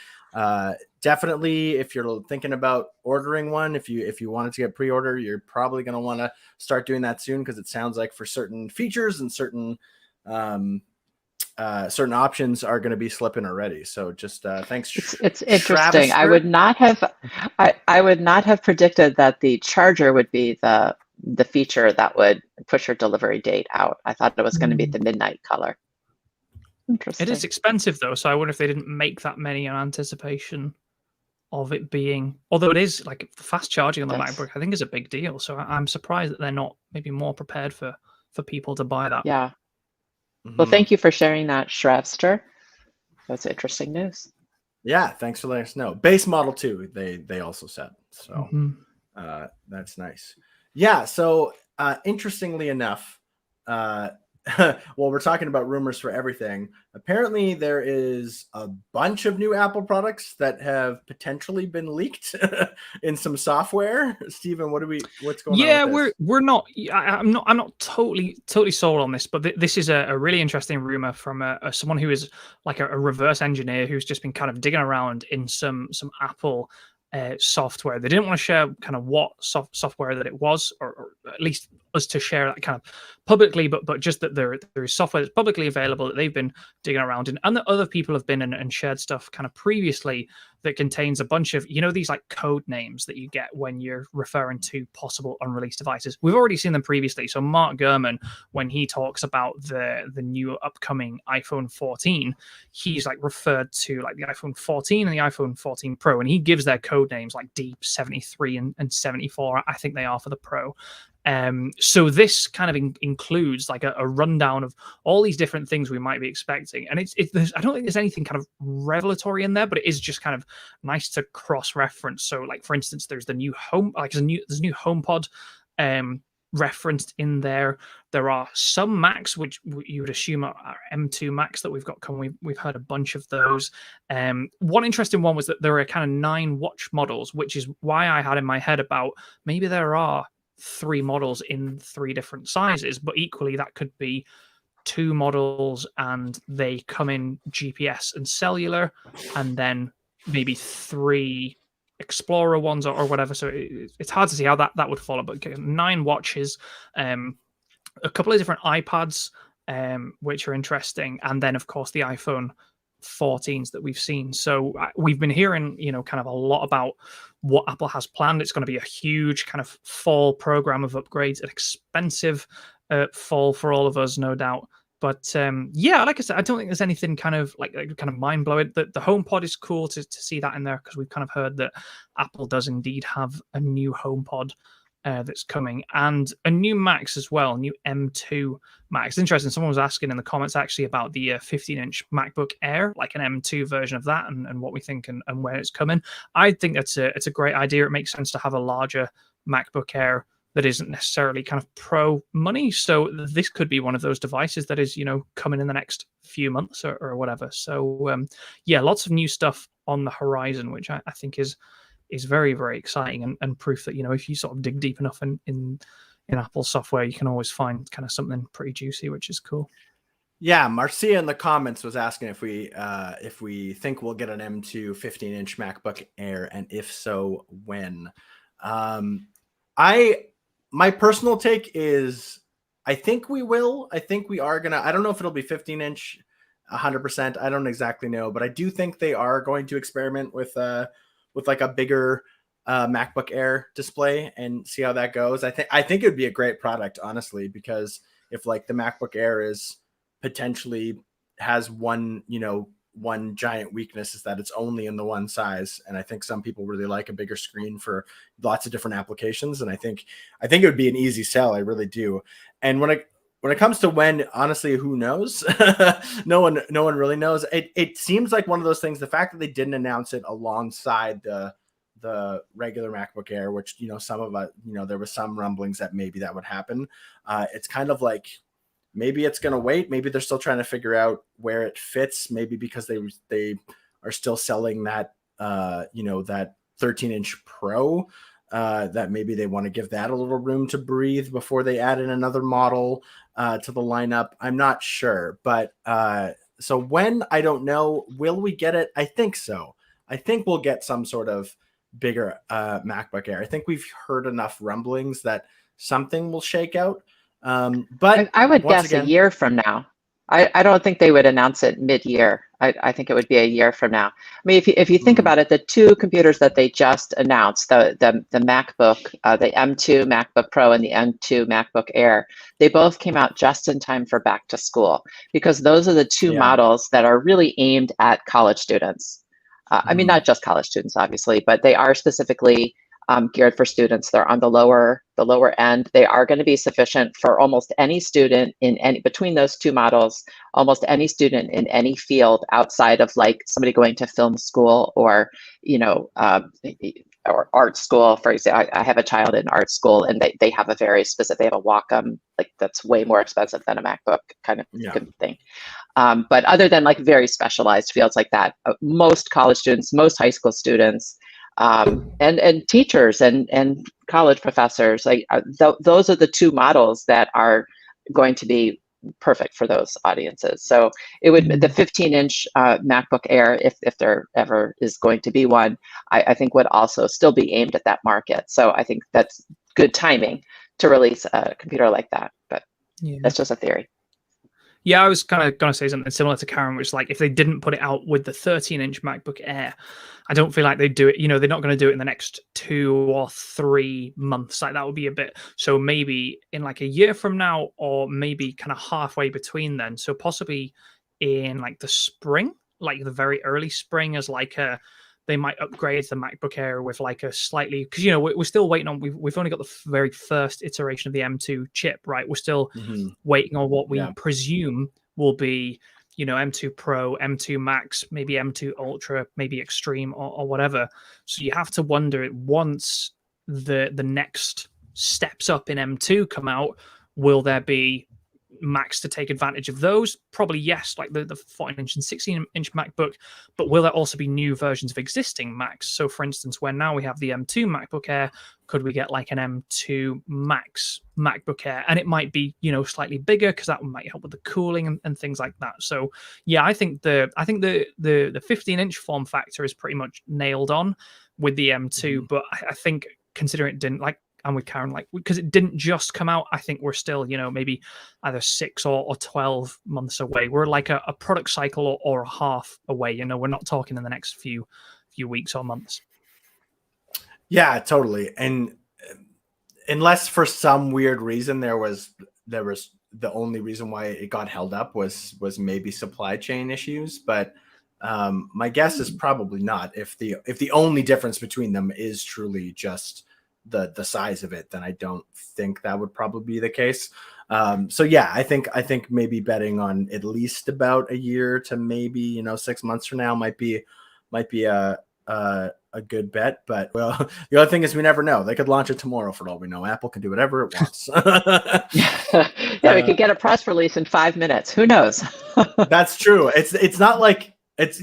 S1: definitely, if you're thinking about ordering one, if you wanted to get pre-order, you're probably going to want to start doing that soon, because it sounds like for certain features and certain options are going to be slipping already. So just thanks.
S2: It's interesting. I would not have predicted that the charger would be the feature that would push your delivery date out. I thought it was going to be the midnight color. Interesting.
S3: It is expensive though, so I wonder if they didn't make that many in anticipation of it being, although it is like fast charging on the MacBook, I think is a big deal. So I'm surprised that they're not maybe more prepared for people to buy that.
S2: Yeah. Well, thank you for sharing that, Shrevster. That's interesting news.
S1: Yeah, thanks for letting us know. Base model too, they also said. So that's nice. Yeah, so interestingly enough, well, we're talking about rumors for everything. Apparently, there is a bunch of new Apple products that have potentially been leaked in some software. Steven, what's going
S3: Yeah,
S1: on with this?
S3: we're not. I'm not totally sold on this, but this is a really interesting rumor from someone who is like a reverse engineer who's just been kind of digging around in some Apple software. They didn't want to share kind of what software that it was, or at least us to share that kind of publicly, but just that there is software that's publicly available that they've been digging around in, and that other people have been and shared stuff kind of previously that contains a bunch of, these like code names that you get when you're referring to possible unreleased devices. We've already seen them previously. So Mark Gurman, when he talks about the new upcoming iPhone 14, he's like referred to like the iPhone 14 and the iPhone 14 Pro, and he gives their code names like Deep 73 and 74, I think they are for the Pro. So this kind of includes like a rundown of all these different things we might be expecting, and I don't think there's anything kind of revelatory in there, but it is just kind of nice to cross-reference. So, like for instance, there's the new there's a new HomePod referenced in there. There are some Macs which you would assume are M2 Macs that we've got coming. We've heard a bunch of those. One interesting one was that there are kind of 9 watch models, which is why I had in my head about maybe there are 3 models in 3 different sizes, but equally that could be 2 models and they come in GPS and cellular, and then maybe 3 Explorer ones or whatever. So it's hard to see how that would follow, but 9 watches, a couple of different iPads, which are interesting, and then of course the iPhone 14s that we've seen. So we've been hearing, kind of a lot about what Apple has planned. It's going to be a huge kind of fall program of upgrades, an expensive fall for all of us, no doubt. But yeah, like I said, I don't think there's anything kind of mind blowing. The HomePod is cool to see that in there, because we've kind of heard that Apple does indeed have a new HomePod that's coming, and a new Macs as well, new M2 Macs. Interesting. Someone was asking in the comments actually about the 15-inch MacBook Air, like an M2 version of that, and what we think and where it's coming. I think it's a great idea. It makes sense to have a larger MacBook Air that isn't necessarily kind of pro money. So this could be one of those devices that is, coming in the next few months or whatever. So yeah, lots of new stuff on the horizon, which I think is very, very exciting, and proof that, if you sort of dig deep enough in Apple software, you can always find kind of something pretty juicy, which is cool.
S1: Yeah, Marcia in the comments was asking if we think we'll get an M2 15-inch MacBook Air, and if so, when. My personal take is I think we will. I think we are gonna. I don't know if it'll be 15-inch 100%. I don't exactly know, but I do think they are going to experiment with like a bigger MacBook Air display and see how that goes. I think it would be a great product, honestly, because if like the MacBook Air is potentially has one giant weakness, is that it's only in the one size, and I think some people really like a bigger screen for lots of different applications, and I think it would be an easy sell. I really do. And when it comes to when, honestly, who knows? no one really knows. It seems like one of those things, the fact that they didn't announce it alongside the regular MacBook Air, which, some of us, there was some rumblings that maybe that would happen. It's kind of like, maybe it's going to wait. Maybe they're still trying to figure out where it fits. Maybe because they are still selling that, that 13-inch Pro, that maybe they want to give that a little room to breathe before they add in another model to the lineup. I'm not sure. But so when, I don't know. Will we get it? I think so. I think we'll get some sort of bigger MacBook Air. I think we've heard enough rumblings that something will shake out. But
S2: I would guess a year from now. I don't think they would announce it mid-year. I think it would be a year from now. I mean, if you think about it, the 2 computers that they just announced, the MacBook, the M2 MacBook Pro and the M2 MacBook Air, they both came out just in time for back to school, because those are the 2 models that are really aimed at college students. I mean, not just college students, obviously, but they are specifically geared for students. They're on the lower end. They are going to be sufficient for almost any student between those 2 models, almost any student in any field outside of like somebody going to film school or, or art school, for example. I have a child in art school, and they have a very specific, they have a Wacom, like that's way more expensive than a MacBook kind of thing. But other than like very specialized fields like that, most college students, most high school students, and teachers and college professors, like those are the two models that are going to be perfect for those audiences. So it would, the 15-inch MacBook Air, if there ever is going to be one, I think would also still be aimed at that market. So I think that's good timing to release a computer like that, but that's just a theory.
S3: Yeah, I was kind of going to say something similar to Karen, which is like if they didn't put it out with the 13-inch MacBook Air, I don't feel like they'd do it. You know, they're not going to do it in the next 2 or 3 months. Like that would be a bit. So maybe in like a year from now, or maybe kind of halfway between then. So possibly in like the spring, like the very early spring, as like they might upgrade the MacBook Air with like a slightly, because you know we're still waiting on, we've only got the very first iteration of the M2 chip, right? We're still waiting on what we presume will be, you know, M2 Pro, M2 Max, maybe M2 Ultra, maybe Extreme, or whatever. So you have to wonder, once the next steps up in M2 come out, will there be Macs to take advantage of those? Probably yes, like the 14-inch and 16-inch MacBook, but will there also be new versions of existing Macs? So for instance, when now we have the M2 MacBook Air, could we get like an M2 Max MacBook Air? And it might be, you know, slightly bigger, because that might help with the cooling and things like that. So yeah, I think the 15-inch form factor is pretty much nailed on with the M2, but I think considering it didn't, like, and with Karen, like, because it didn't just come out, I think we're still, you know, maybe either 6 or 12 months away. We're like a product cycle or a half away. You know, we're not talking in the next few weeks or months.
S1: Yeah, totally. And unless for some weird reason there was the only reason why it got held up was maybe supply chain issues, but my guess is probably not. If the only difference between them is truly just the size of it, then I don't think that would probably be the case. So yeah, I think maybe betting on at least about a year to maybe, you know, 6 months from now might be a good bet. But well, the other thing is we never know. They could launch it tomorrow for all we know. Apple can do whatever it wants.
S2: Yeah, we could get a press release in 5 minutes. Who knows?
S1: That's true. It's not like that's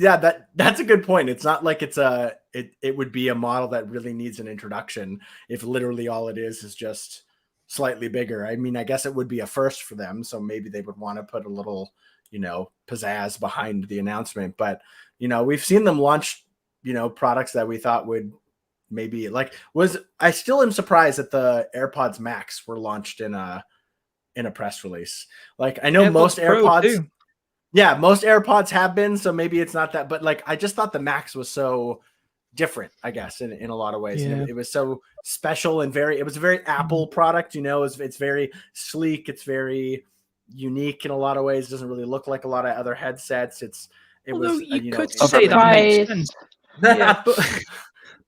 S1: a good point. It's not like it would be a model that really needs an introduction if literally all it is just slightly bigger. I mean, I guess it would be a first for them, so maybe they would want to put a little, you know, pizzazz behind the announcement. But, you know, we've seen them launch, you know, products that we thought would maybe I still am surprised that the AirPods Max were launched in a press release. Like, I know
S3: AirPods
S1: most
S3: Pro
S1: AirPods
S3: too.
S1: Yeah, most AirPods have been, so maybe it's not that, but like I just thought the Max was so different, I guess, in a lot of ways.
S3: Yeah.
S1: And it was so special and it was a very Apple product, you know. It's very sleek, it's very unique in a lot of ways. It doesn't really look like a lot of other headsets.
S3: Although you could
S1: know,
S3: say that makes sense.
S2: Yeah,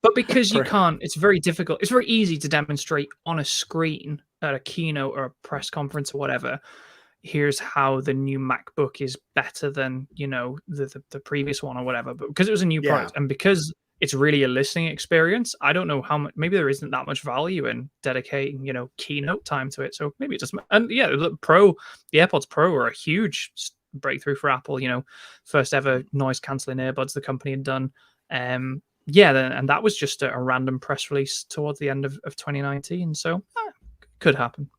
S3: but because you can't, it's very difficult. It's very easy to demonstrate on a screen at a keynote or a press conference or whatever. Here's how the new MacBook is better than, you know, the previous one or whatever. But because it was a new product, and because it's really a listening experience, I don't know how much, maybe there isn't that much value in dedicating, you know, keynote time to it. So maybe it just, and yeah, the AirPods Pro are a huge breakthrough for Apple, you know, first ever noise canceling earbuds the company had done. Yeah, and that was just a random press release towards the end of 2019. So could happen.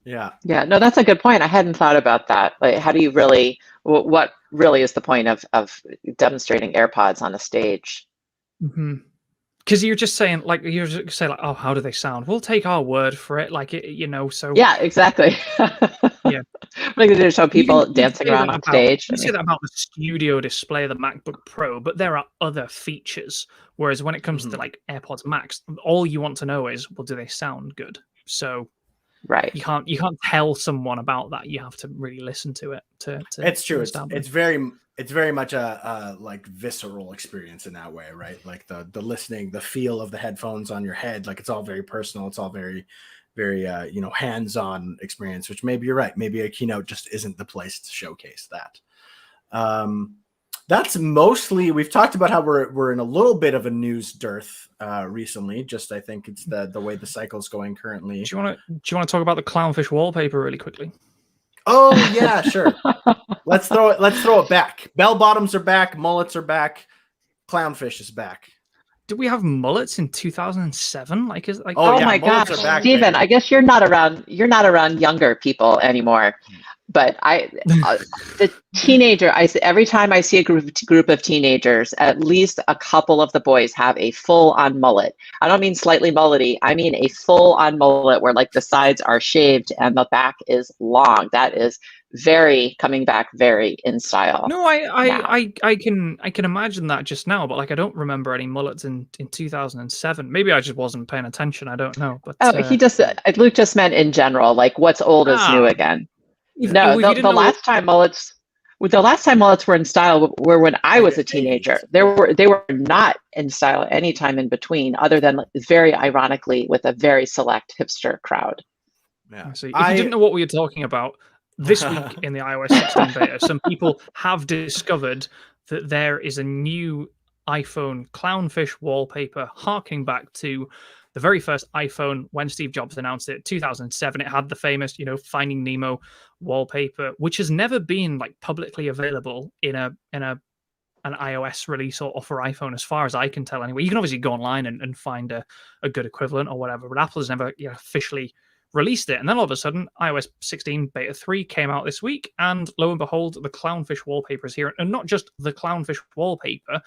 S2: Yeah, no, that's a good point. I hadn't thought about that. Like, how do you really, what really is the point of demonstrating AirPods on a stage?
S3: Because you're just saying, like, you're just saying, like, oh, how do they sound? We'll take our word for it, like, you know. So
S2: yeah, exactly.
S3: Yeah,
S2: like they show people dancing around on stage.
S3: You say that about the studio display of the MacBook Pro, but there are other features. Whereas when it comes to like AirPods Max, all you want to know is, well, do they sound good? So
S2: right,
S3: you can't tell someone about that. You have to really listen to it.
S1: It's true. It's very much a like visceral experience in that way, right? Like the listening, the feel of the headphones on your head, like it's all very personal. It's all very, very you know, hands-on experience. Which maybe you're right. Maybe a keynote just isn't the place to showcase that. That's mostly, we've talked about how we're in a little bit of a news dearth recently. Just I think it's the way the cycle's going currently.
S3: Do you want to talk about the Clownfish wallpaper really quickly?
S1: Oh yeah, sure. Let's throw it back. Bell bottoms are back, mullets are back, clownfish is back.
S3: Did we have mullets in 2007?
S2: Oh
S1: yeah,
S2: my
S1: mullets
S2: gosh,
S1: are back,
S2: Steven,
S1: baby.
S2: I guess you're not around younger people anymore. But the teenager, every time I see a group of teenagers, at least a couple of the boys have a full-on mullet. I don't mean slightly mullety. I mean a full-on mullet where like the sides are shaved and the back is long. That is coming back very in style.
S3: No, I can imagine that just now, but like I don't remember any mullets in 2007. Maybe I just wasn't paying attention. I don't know. But
S2: Luke just meant in general, like what's old is new again. No, the last time mullets were in style were when I was a teenager. They were not in style any time in between, other than very ironically with a very select hipster crowd.
S1: Yeah.
S3: So if you didn't know what we were talking about, this week in the iOS 16 beta, some people have discovered that there is a new iPhone clownfish wallpaper, harking back to the very first iPhone when Steve Jobs announced it, 2007. It had the famous, Finding Nemo wallpaper, which has never been like publicly available in an iOS release or for iPhone, as far as I can tell. Anyway, you can obviously go online and find a good equivalent or whatever, but Apple has never officially released it. And then all of a sudden, iOS 16 Beta 3 came out this week, and lo and behold, the clownfish wallpaper is here. And not just the clownfish wallpaper,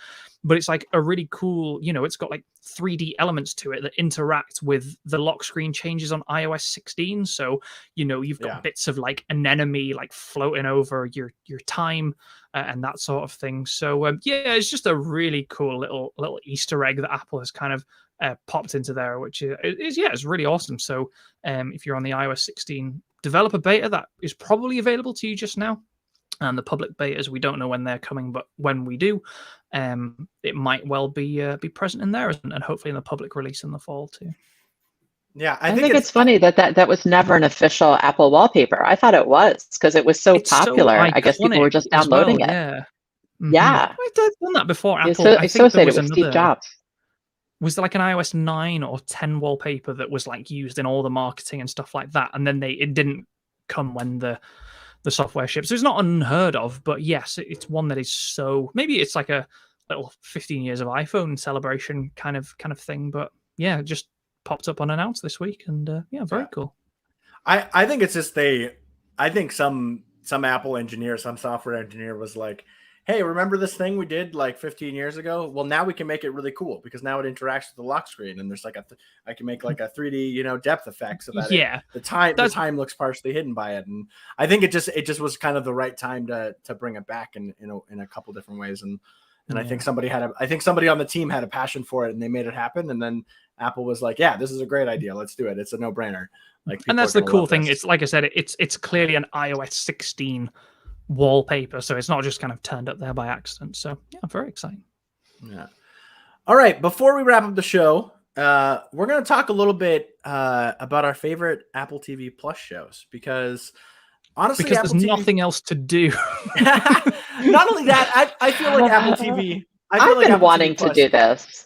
S3: but it's like a really cool, it's got like 3D elements to it that interact with the lock screen changes on iOS 16. So, you've got bits of like anemone like floating over your time and that sort of thing. So, it's just a really cool little Easter egg that Apple has kind of popped into there, which is it's really awesome. So if you're on the iOS 16 developer beta, that is probably available to you just now. And the public betas, we don't know when they're coming, but when we do, it might well be present in there, and hopefully in the public release in the fall too.
S2: Yeah, I think it's funny that was never an official Apple wallpaper. I thought it was because it was so popular. I guess people were just downloading it.
S3: Yeah. Mm-hmm.
S2: Yeah,
S3: I've done that before. Apple.
S2: I think there was with Steve Jobs.
S3: Was there like an iOS 9 or 10 wallpaper that was like used in all the marketing and stuff like that? And then it didn't come when the software shipped. So it's not unheard of, but yes, it's one that is so, maybe it's like a little 15 years of iPhone celebration kind of thing. But yeah, it just popped up unannounced this week, and very cool.
S1: I think it's just I think some Apple engineer, some software engineer was like, hey, remember this thing we did like 15 years ago? Well, now we can make it really cool because now it interacts with the lock screen, and there's like I can make like a 3D, depth effect so that the time looks partially hidden by it. And I think it just was kind of the right time to bring it back in a couple different ways. And I think somebody on the team had a passion for it, and they made it happen. And then Apple was like, yeah, this is a great idea. Let's do it. It's a no-brainer. Like,
S3: and that's the cool thing. It's like I said, it's clearly an iOS 16 wallpaper, so it's not just kind of turned up there by accident. So yeah, very exciting.
S1: Yeah. All right, before we wrap up the show, we're going to talk a little bit about our favorite Apple TV Plus shows, because honestly,
S3: there's nothing else to do.
S1: Not only that, I feel like Apple TV.
S2: I've been wanting to do this.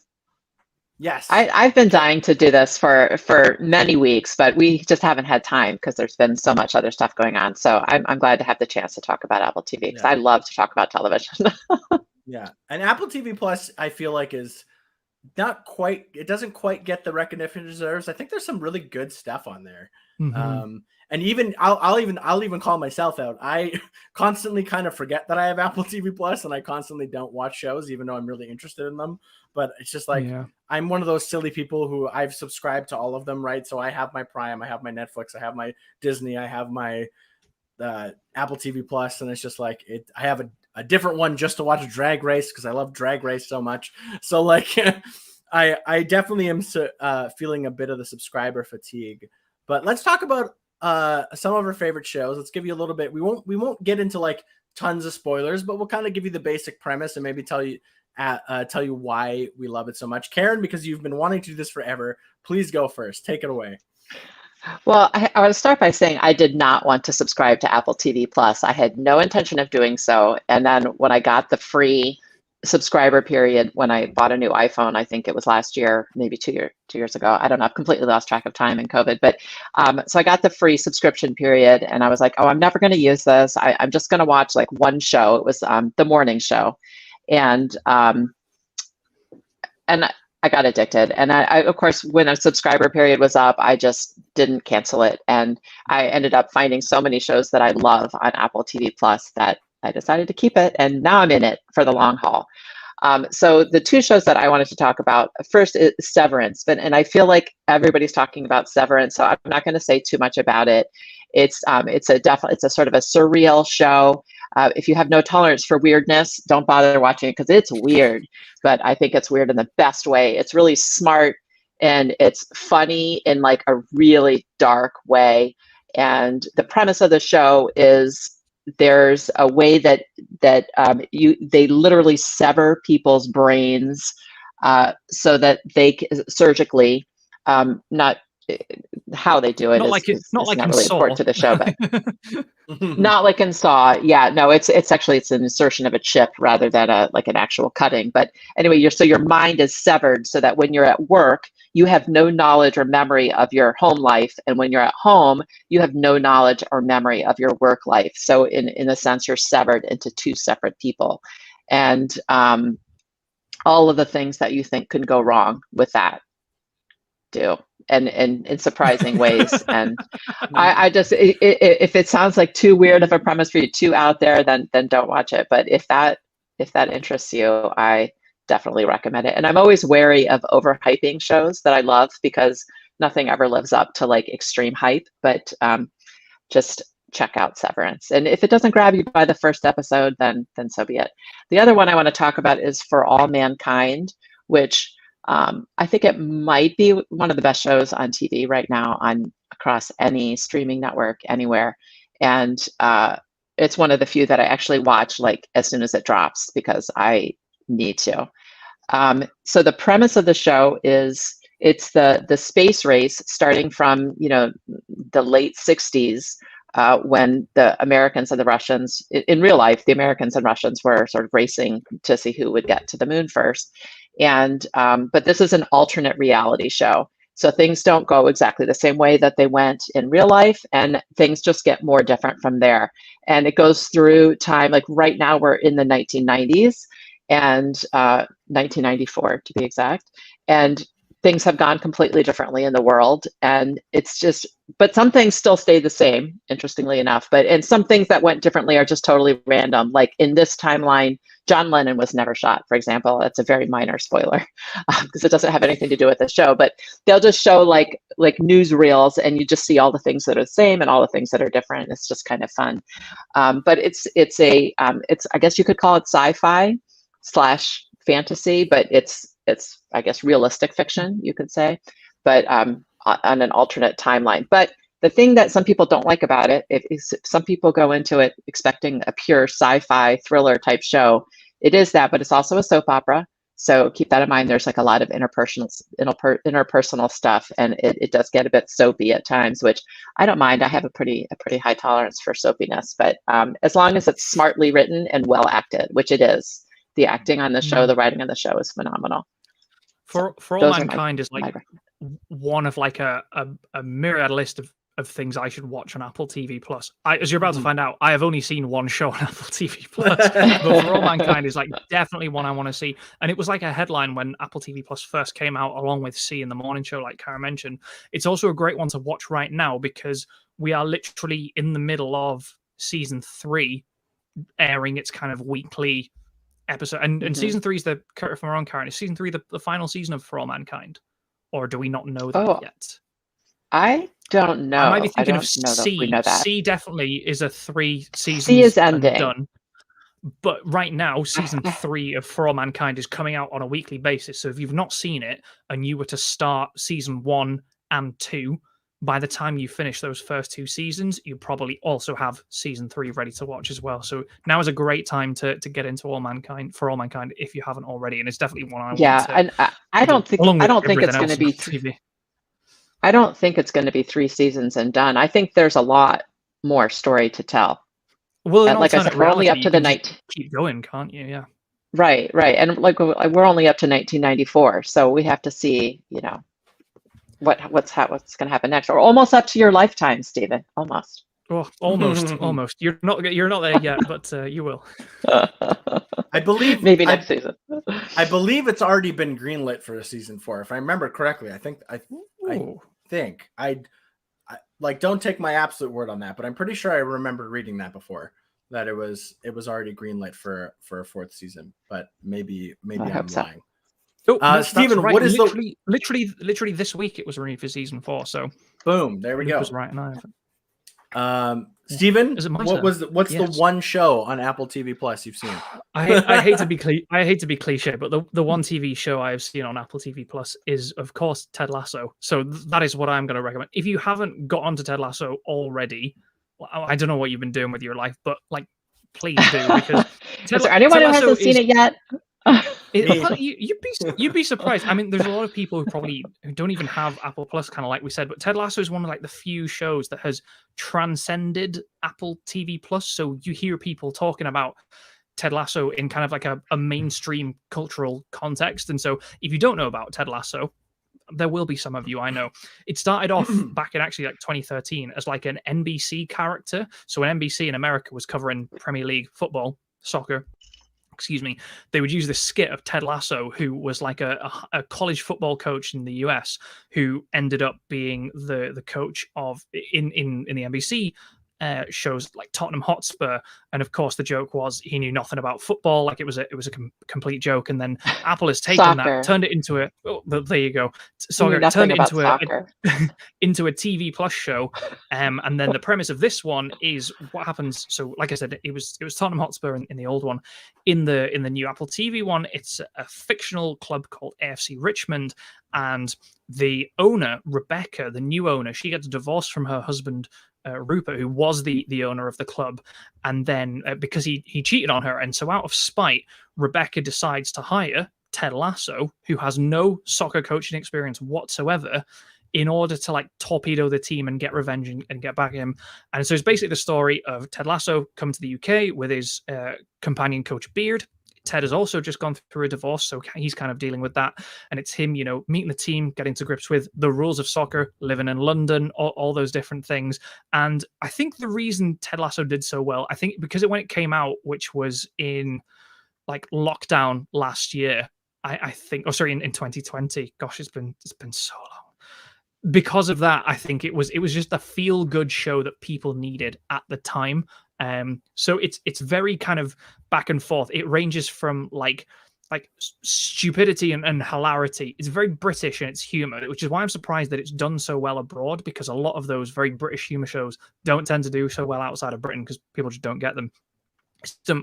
S1: Yes,
S2: I've been dying to do this for many weeks, but we just haven't had time because there's been so much other stuff going on. So I'm glad to have the chance to talk about Apple TV, because I love to talk about television.
S1: Yeah, and Apple TV Plus, I feel like is not quite. It doesn't quite get the recognition it deserves. I think there's some really good stuff on there. Mm-hmm. And even I'll even call myself out. I constantly kind of forget that I have Apple TV Plus, and I constantly don't watch shows, even though I'm really interested in them. But it's just like I'm one of those silly people who I've subscribed to all of them, right? So I have my Prime, I have my Netflix, I have my Disney, I have my Apple TV Plus, and it's just like I have a different one just to watch Drag Race because I love Drag Race so much. So like I definitely am feeling a bit of the subscriber fatigue. But let's talk about some of our favorite shows. Let's give you a little bit. We won't get into like tons of spoilers, but we'll kind of give you the basic premise and maybe tell you why we love it so much. Karen, because you've been wanting to do this forever, please go first. Take it away.
S2: Well, I want to start by saying I did not want to subscribe to Apple TV Plus. I had no intention of doing so. And then when I got the free subscriber period, when I bought a new iPhone, I think it was last year, maybe 2 years ago. I don't know. I've completely lost track of time in COVID. But so I got the free subscription period, and I was like, oh, I'm never going to use this. I'm just going to watch like one show. It was the morning show, and I got addicted. And I, of course, when a subscriber period was up, I just didn't cancel it. And I ended up finding so many shows that I love on Apple TV Plus that I decided to keep it. And now I'm in it for the long haul. So the two shows that I wanted to talk about, first is Severance. And I feel like everybody's talking about Severance, so I'm not going to say too much about it. It's a sort of a surreal show. If you have no tolerance for weirdness, don't bother watching it because it's weird, but I think it's weird in the best way. It's really smart and it's funny in like a really dark way. And the premise of the show is there's a way that they literally sever people's brains so that they surgically, not how they do it
S3: not
S2: is,
S3: like it,
S2: is
S3: not like
S2: not
S3: in
S2: really
S3: Saw.
S2: important to the show, but not like in Saw. Yeah, no, it's an insertion of a chip rather than like an actual cutting. But anyway, your mind is severed so that when you're at work, you have no knowledge or memory of your home life, and when you're at home, you have no knowledge or memory of your work life. So in a sense, you're severed into two separate people, and all of the things that you think could go wrong with that do, and in surprising ways. And I just, if it sounds like too weird of a premise for you, too out there, then don't watch it. But if that interests you, I definitely recommend it. And I'm always wary of overhyping shows that I love because nothing ever lives up to like extreme hype. But just check out Severance. And if it doesn't grab you by the first episode, then so be it. The other one I want to talk about is For All Mankind, which I think it might be one of the best shows on TV right now across any streaming network anywhere. And it's one of the few that I actually watch like as soon as it drops because I need to. So the premise of the show is it's the space race starting from, the late 60s when the Americans and the Russians, in real life, the Americans and Russians were sort of racing to see who would get to the moon first. And but this is an alternate reality show. So things don't go exactly the same way that they went in real life, and things just get more different from there. And it goes through time, like right now we're in the 1990s and 1994 to be exact. And things have gone completely differently in the world. And it's just, but some things still stay the same, interestingly enough. And some things that went differently are just totally random. Like in this timeline, John Lennon was never shot, for example. That's a very minor spoiler because it doesn't have anything to do with the show. But they'll just show like newsreels, and you just see all the things that are the same and all the things that are different. It's just kind of fun. But it's I guess you could call it sci-fi / fantasy, but it's I guess realistic fiction, you could say, but on an alternate timeline. But the thing that some people don't like about it is some people go into it expecting a pure sci-fi thriller type show. It is that, but it's also a soap opera. So keep that in mind. There's like a lot of interpersonal stuff, and it does get a bit soapy at times, which I don't mind. I have a pretty high tolerance for soapiness, but as long as it's smartly written and well acted, which it is. The acting on the show, the writing on the show is phenomenal.
S3: For All Mankind is like one of like a myriad list of things I should watch on Apple TV Plus. As you're about to find out, I have only seen one show on Apple TV Plus, but For All Mankind is like definitely one I want to see. And it was like a headline when Apple TV Plus first came out, along with C in the Morning Show, like Kara mentioned. It's also a great one to watch right now because we are literally in the middle of season 3, airing its kind of weekly episode, and season 3 is correct if I'm wrong, Karen, is season 3 the final season of For All Mankind, or do we not know that yet?
S2: I don't know.
S3: I might be thinking of
S2: C.
S3: C definitely is a 3 seasons.
S2: C is ending.
S3: Done. But right now, season 3 of For All Mankind is coming out on a weekly basis. So if you've not seen it and you were to start season 1 and 2, by the time you finish those first 2 seasons, you probably also have season 3 ready to watch as well. So now is a great time to get into For All Mankind if you haven't already, and it's definitely one I want to.
S2: And I don't think it's going to be.
S3: TV.
S2: I don't think it's going to be 3 seasons and done. I think there's a lot more story to tell.
S3: Well, in
S2: Like I said,
S3: alternate
S2: we're only
S3: reality,
S2: up
S3: you
S2: to the
S3: can just
S2: night.
S3: keep going, can't you? Yeah.
S2: Right, and like we're only up to 1994, so we have to see, what's going to happen next. Or almost up to your lifetime, Stephen. Almost.
S3: Oh, almost. You're not there yet, but you will.
S1: I believe
S2: Maybe next season.
S1: I believe it's already been greenlit for a season 4, if I remember correctly. I think I like, don't take my absolute word on that, but I'm pretty sure I remember reading that before, that it was already greenlit for a 4th season. But maybe I'm lying.
S3: Oh, no,
S1: Stephen,
S3: right.
S1: what is
S3: literally this week it was renewed for season 4? So
S1: boom, there we go.
S3: Was right now.
S1: Stephen, what's
S3: Yes.
S1: the one show on Apple TV Plus you've seen?
S3: I hate to be cliche, but the one TV show I've seen on Apple TV Plus is, of course, Ted Lasso. So that is what I'm going to recommend. If you haven't got onto Ted Lasso already, I don't know what you've been doing with your life, but like, please do, because
S2: is there anyone who hasn't seen it yet?
S3: You'd be surprised. I mean, there's a lot of people who don't even have Apple Plus, kind of like we said, but Ted Lasso is one of like the few shows that has transcended Apple TV Plus. So you hear people talking about Ted Lasso in kind of like a mainstream cultural context. And so if you don't know about Ted Lasso, there will be some of you, I know. It started off back in actually like 2013 as like an NBC character. So when NBC in America was covering Premier League football, soccer, they would use this skit of Ted Lasso, who was like a college football coach in the US, who ended up being the coach of in the NBC shows like Tottenham Hotspur. And of course, the joke was he knew nothing about football. Like it was a complete joke. And then Apple has taken that, turned it into there you go. Soccer, turned it into a TV Plus show. And then the premise of this one is what happens. So, like I said, it was Tottenham Hotspur in the old one. In the new Apple TV one, it's a fictional club called AFC Richmond, and the owner, Rebecca, the new owner, she gets divorced from her husband, Rupert, who was the owner of the club, and then because he cheated on her, and so out of spite, Rebecca decides to hire Ted Lasso, who has no soccer coaching experience whatsoever, in order to like torpedo the team and get revenge and get back at him. And so it's basically the story of Ted Lasso coming to the UK with his companion coach Beard. Ted has also just gone through a divorce, so he's kind of dealing with that. And it's him, meeting the team, getting to grips with the rules of soccer, living in London, all those different things. And I think the reason Ted Lasso did so well, I think because when it came out, which was in like lockdown last year, I think, in 2020. Gosh, it's been so long. Because of that, I think it was just a feel-good show that people needed at the time. So it's very kind of back and forth. It ranges from like stupidity and hilarity. It's very British in its humor, which is why I'm surprised that it's done so well abroad, because a lot of those very British humor shows don't tend to do so well outside of Britain because people just don't get them.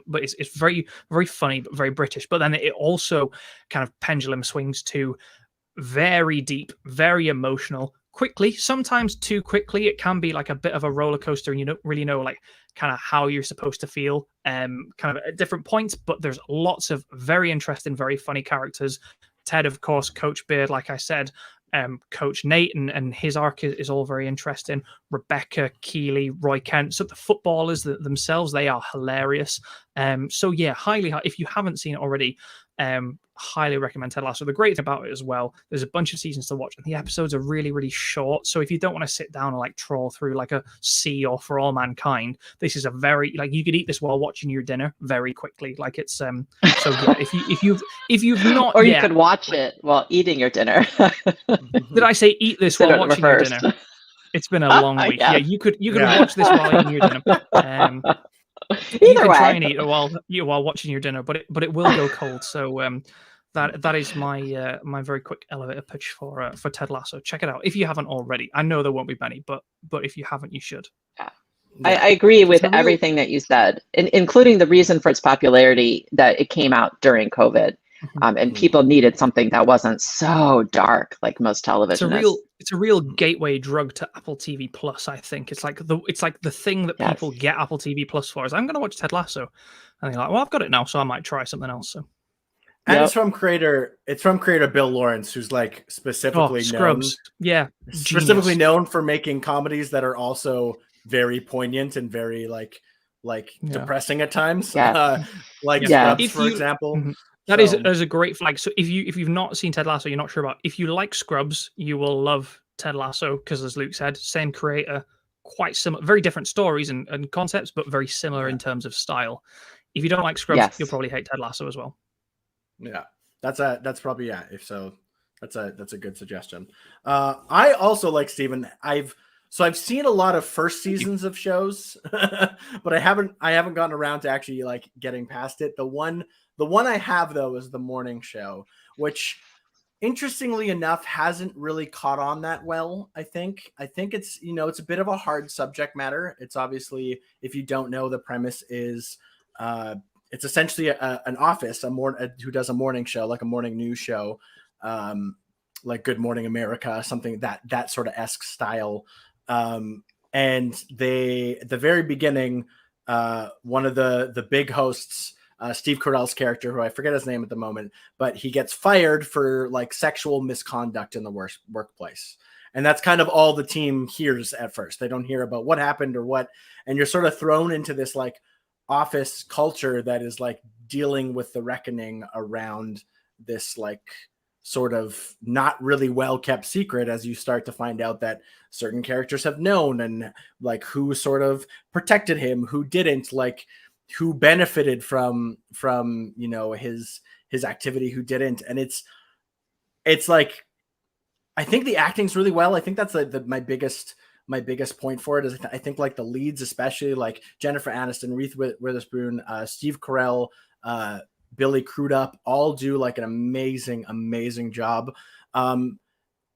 S3: But it's very, very funny, but very British. But then it also kind of pendulum swings to very deep, very emotional, quickly, sometimes too quickly. It can be like a bit of a roller coaster, and you don't really know like kind of how you're supposed to feel kind of at different points. But there's lots of very interesting, very funny characters. Ted, of course, Coach Beard, like I said, Coach Nate and his arc is all very interesting. Rebecca, Keeley, Roy Kent. So the footballers themselves, they are hilarious. So yeah, highly, if you haven't seen it already, highly recommend Ted Lasso. The great thing about it as well, there's a bunch of seasons to watch, and the episodes are really, really short. So if you don't want to sit down and like trawl through like a Sea or For All Mankind, this is a very like you could eat this while watching your dinner very quickly. Like it's so yeah. If you've not,
S2: or you could watch it while eating your dinner.
S3: Did I say eat this while watching your dinner? It's been a long week. Yeah, you could watch this while eating your dinner. You can try and eat it while watching your dinner, but it will go cold. So that is my my very quick elevator pitch for Ted Lasso. Check it out if you haven't already. I know there won't be many, but if you haven't, you should.
S2: Yeah. I agree with everything that you said, including the reason for its popularity, that it came out during COVID. And people needed something that wasn't so dark like most television.
S3: It's a real gateway drug to Apple TV Plus. I think it's like the thing that people get Apple TV Plus for is I'm going to watch Ted Lasso, and they're like, well, I've got it now, so I might try something else. So,
S1: And it's from creator Bill Lawrence, who's like specifically
S3: Scrubs.
S1: Specifically known for making comedies that are also very poignant and very like depressing at times.
S2: Yes.
S1: Scrubs, for example.
S3: That is a great flag. So if you've not seen Ted Lasso, you're not sure about. If you like Scrubs, you will love Ted Lasso because, as Luke said, same creator, quite similar, very different stories and concepts, but very similar in terms of style. If you don't like Scrubs, you'll probably hate Ted Lasso as well.
S1: Yeah, that's probably If so, that's a good suggestion. I also like Steven. I've seen a lot of first seasons of shows, but I haven't gotten around to actually like getting past it. The one I have though is the morning show, which interestingly enough hasn't really caught on that well. I think it's it's a bit of a hard subject matter. It's obviously, if you don't know, the premise is it's essentially an office who does a morning show, like a morning news show, like Good Morning America, something that sort of esque style. And at the very beginning, one of the big hosts, Steve Carell's character, who I forget his name at the moment, but he gets fired for like sexual misconduct in the workplace. And that's kind of all the team hears at first. They don't hear about what happened or what, and you're sort of thrown into this like office culture that is like dealing with the reckoning around this like sort of not really well kept secret, as you start to find out that certain characters have known, and like who sort of protected him, who didn't, like who benefited from his activity, who didn't. And it's like, I think the acting's really well. I think that's my biggest point for it is I think like the leads, especially like Jennifer Aniston, Reese Witherspoon, Steve Carell, Billy Crudup, all do like an amazing job.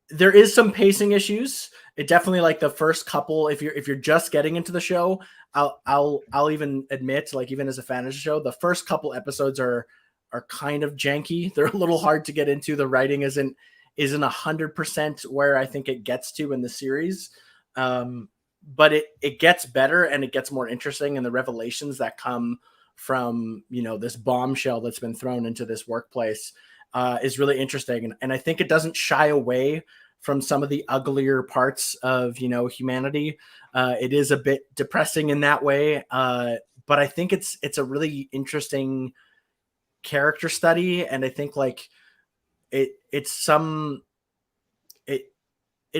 S1: There is some pacing issues. It definitely, like the first couple, if you're just getting into the show, I'll even admit, like even as a fan of the show, the first couple episodes are kind of janky. They're a little hard to get into. The writing isn't 100% where I think it gets to in the series. But it gets better and it gets more interesting, and the revelations that come from this bombshell that's been thrown into this workplace is really interesting. And I think it doesn't shy away from some of the uglier parts of humanity. It is a bit depressing in that way, but I think it's a really interesting character study, and I think like it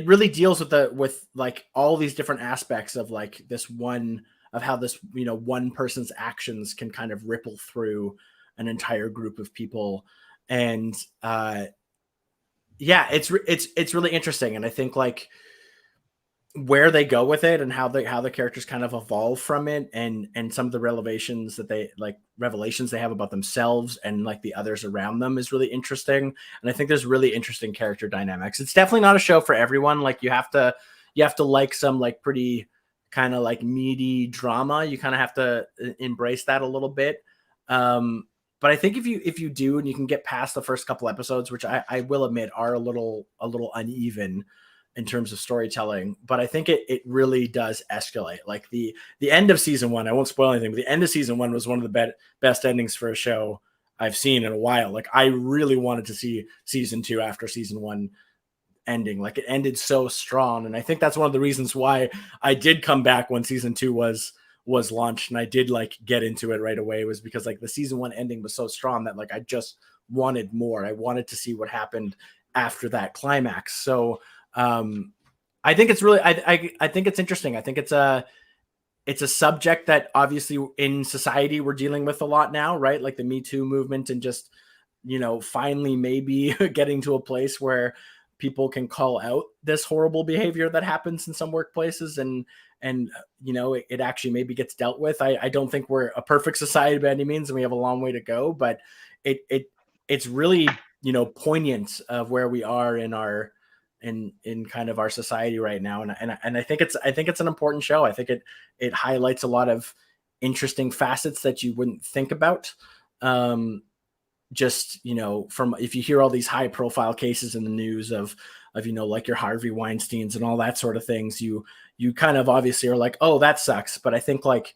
S1: really deals with like all these different aspects of like this one, of how this one person's actions can kind of ripple through an entire group of people. And it's really interesting. And I think like where they go with it and how the characters kind of evolve from it, and some of the revelations they have about themselves and like the others around them is really interesting. And I think there's really interesting character dynamics. It's definitely not a show for everyone. Like you have to like some like pretty kind of like meaty drama. You kind of have to embrace that a little bit. But I think if you do, and you can get past the first couple episodes, which I will admit are a little uneven in terms of storytelling, but I think it really does escalate. Like the end of season 1, I won't spoil anything, but the end of season 1 was one of the best endings for a show I've seen in a while. Like I really wanted to see season 2 after season 1 ending. Like it ended so strong. And I think that's one of the reasons why I did come back when season 2 was launched, and I did like get into it right away, was because like the season 1 ending was so strong that like I just wanted more. I wanted to see what happened after that climax. So I think it's really, I think it's interesting. I think it's a subject that obviously in society we're dealing with a lot now, right? Like the Me Too movement, and just, finally maybe getting to a place where people can call out this horrible behavior that happens in some workplaces, and it actually maybe gets dealt with. I don't think we're a perfect society by any means, and we have a long way to go, but it's really, poignant of where we are in our, in kind of our society right now. And I think it's an important show. I think it highlights a lot of interesting facets that you wouldn't think about. Just, from, if you hear all these high profile cases in the news of, like your Harvey Weinsteins and all that sort of things, you kind of obviously are like, oh, that sucks. But I think like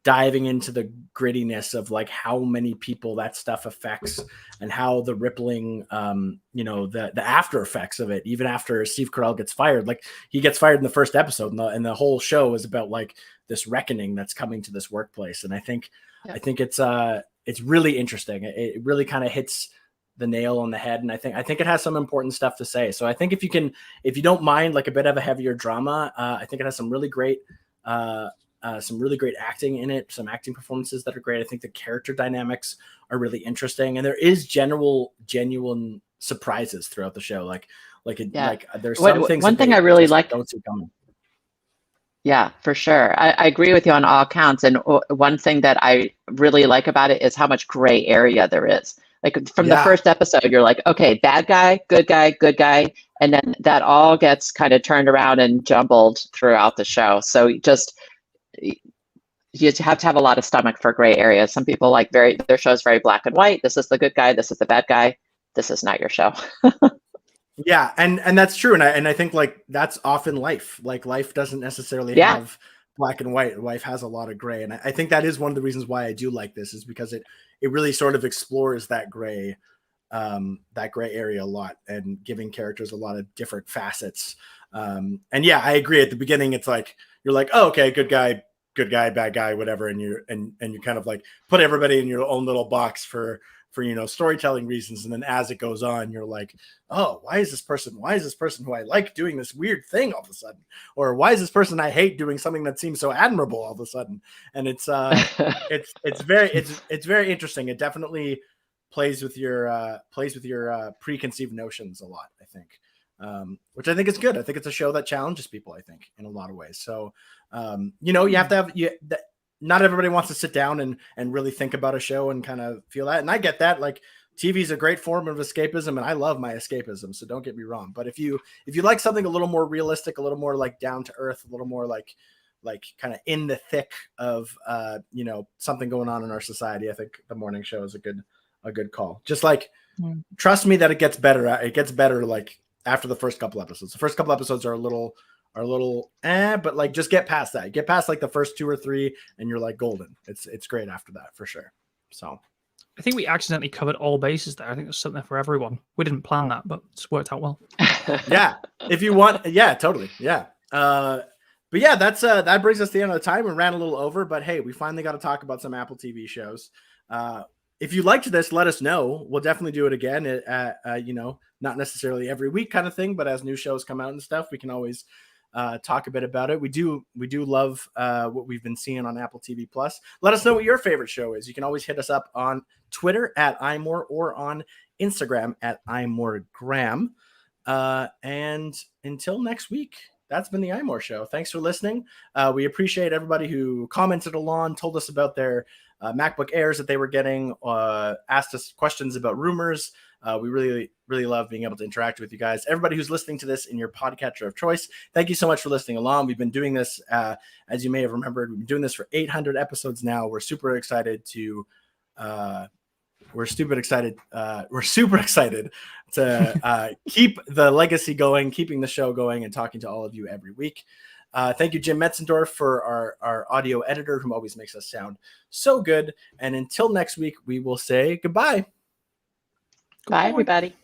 S1: diving into the grittiness of like how many people that stuff affects and how the rippling, the after effects of it, even after Steve Carell gets fired, like he gets fired in the first episode, and the whole show is about like this reckoning that's coming to this workplace. And I think it's really interesting. It really kind of hits the nail on the head. And I think it has some important stuff to say. So I think if you don't mind like a bit of a heavier drama, I think it has some really great acting in it, some acting performances that are great. I think the character dynamics are really interesting, and there is genuine surprises throughout the show. Like there's some things.
S2: One thing I really like.
S1: Don't see coming.
S2: Yeah, for sure. I agree with you on all counts. And one thing that I really like about it is how much gray area there is. Like from the first episode, you're like, okay, bad guy, good guy, good guy. And then that all gets kind of turned around and jumbled throughout the show. So you have to have a lot of stomach for gray areas. Some people like their show is very black and white. This is the good guy. This is the bad guy. This is not your show.
S1: Yeah, and that's true, and I think like that's often life. Like life doesn't necessarily have black and white. Life has a lot of gray, and I think that is one of the reasons why I do like this, is because it really sort of explores that gray area a lot, and giving characters a lot of different facets. And yeah, I agree. At the beginning, it's like you're like, oh, okay, good guy, bad guy, whatever, and you kind of like put everybody in your own little box for storytelling reasons. And then as it goes on, you're like, oh, why is this person who I like doing this weird thing all of a sudden? Or why is this person I hate doing something that seems so admirable all of a sudden? And it's very interesting. It definitely plays with your preconceived notions a lot, I think. Which I think is good. I think it's a show that challenges people, I think, in a lot of ways. So, you have to have not everybody wants to sit down and really think about a show and kind of feel that. And I get that. Like TV is a great form of escapism, and I love my escapism. So don't get me wrong. But if you like something a little more realistic, a little more like down to earth, a little more like kind of in the thick of, something going on in our society, I think the morning show is a good call. Just like, trust me that it gets better. It gets better like after the first couple episodes. The first couple episodes are a little but like just get past that. Get past like the first 2 or 3 and you're like golden. It's great after that for sure. So
S3: I think we accidentally covered all bases there. I think there's something there for everyone. We didn't plan that, but it's worked out well.
S1: Yeah. If you want, yeah, totally. Yeah. But yeah, that's that brings us to the end of the time. We ran a little over, but hey, we finally got to talk about some Apple TV shows. If you liked this, let us know. We'll definitely do it again. Not necessarily every week kind of thing, but as new shows come out and stuff, we can always talk a bit about it. We do love what we've been seeing on Apple TV Plus. Let us know what your favorite show is. You can always hit us up on Twitter at iMore or on Instagram at iMoregram. And until next week, that's been the iMore Show. Thanks for listening. We appreciate everybody who commented along, told us about their MacBook Airs that they were getting, asked us questions about rumors. We really, really love being able to interact with you guys. Everybody who's listening to this in your podcatcher of choice, thank you so much for listening along. We've been doing this, as you may have remembered, we've been doing this for 800 episodes now. We're super excited to keep the legacy going, keeping the show going, and talking to all of you every week. Thank you, Jim Metzendorf, for our audio editor, who always makes us sound so good. And until next week, we will say goodbye.
S2: Bye, everybody.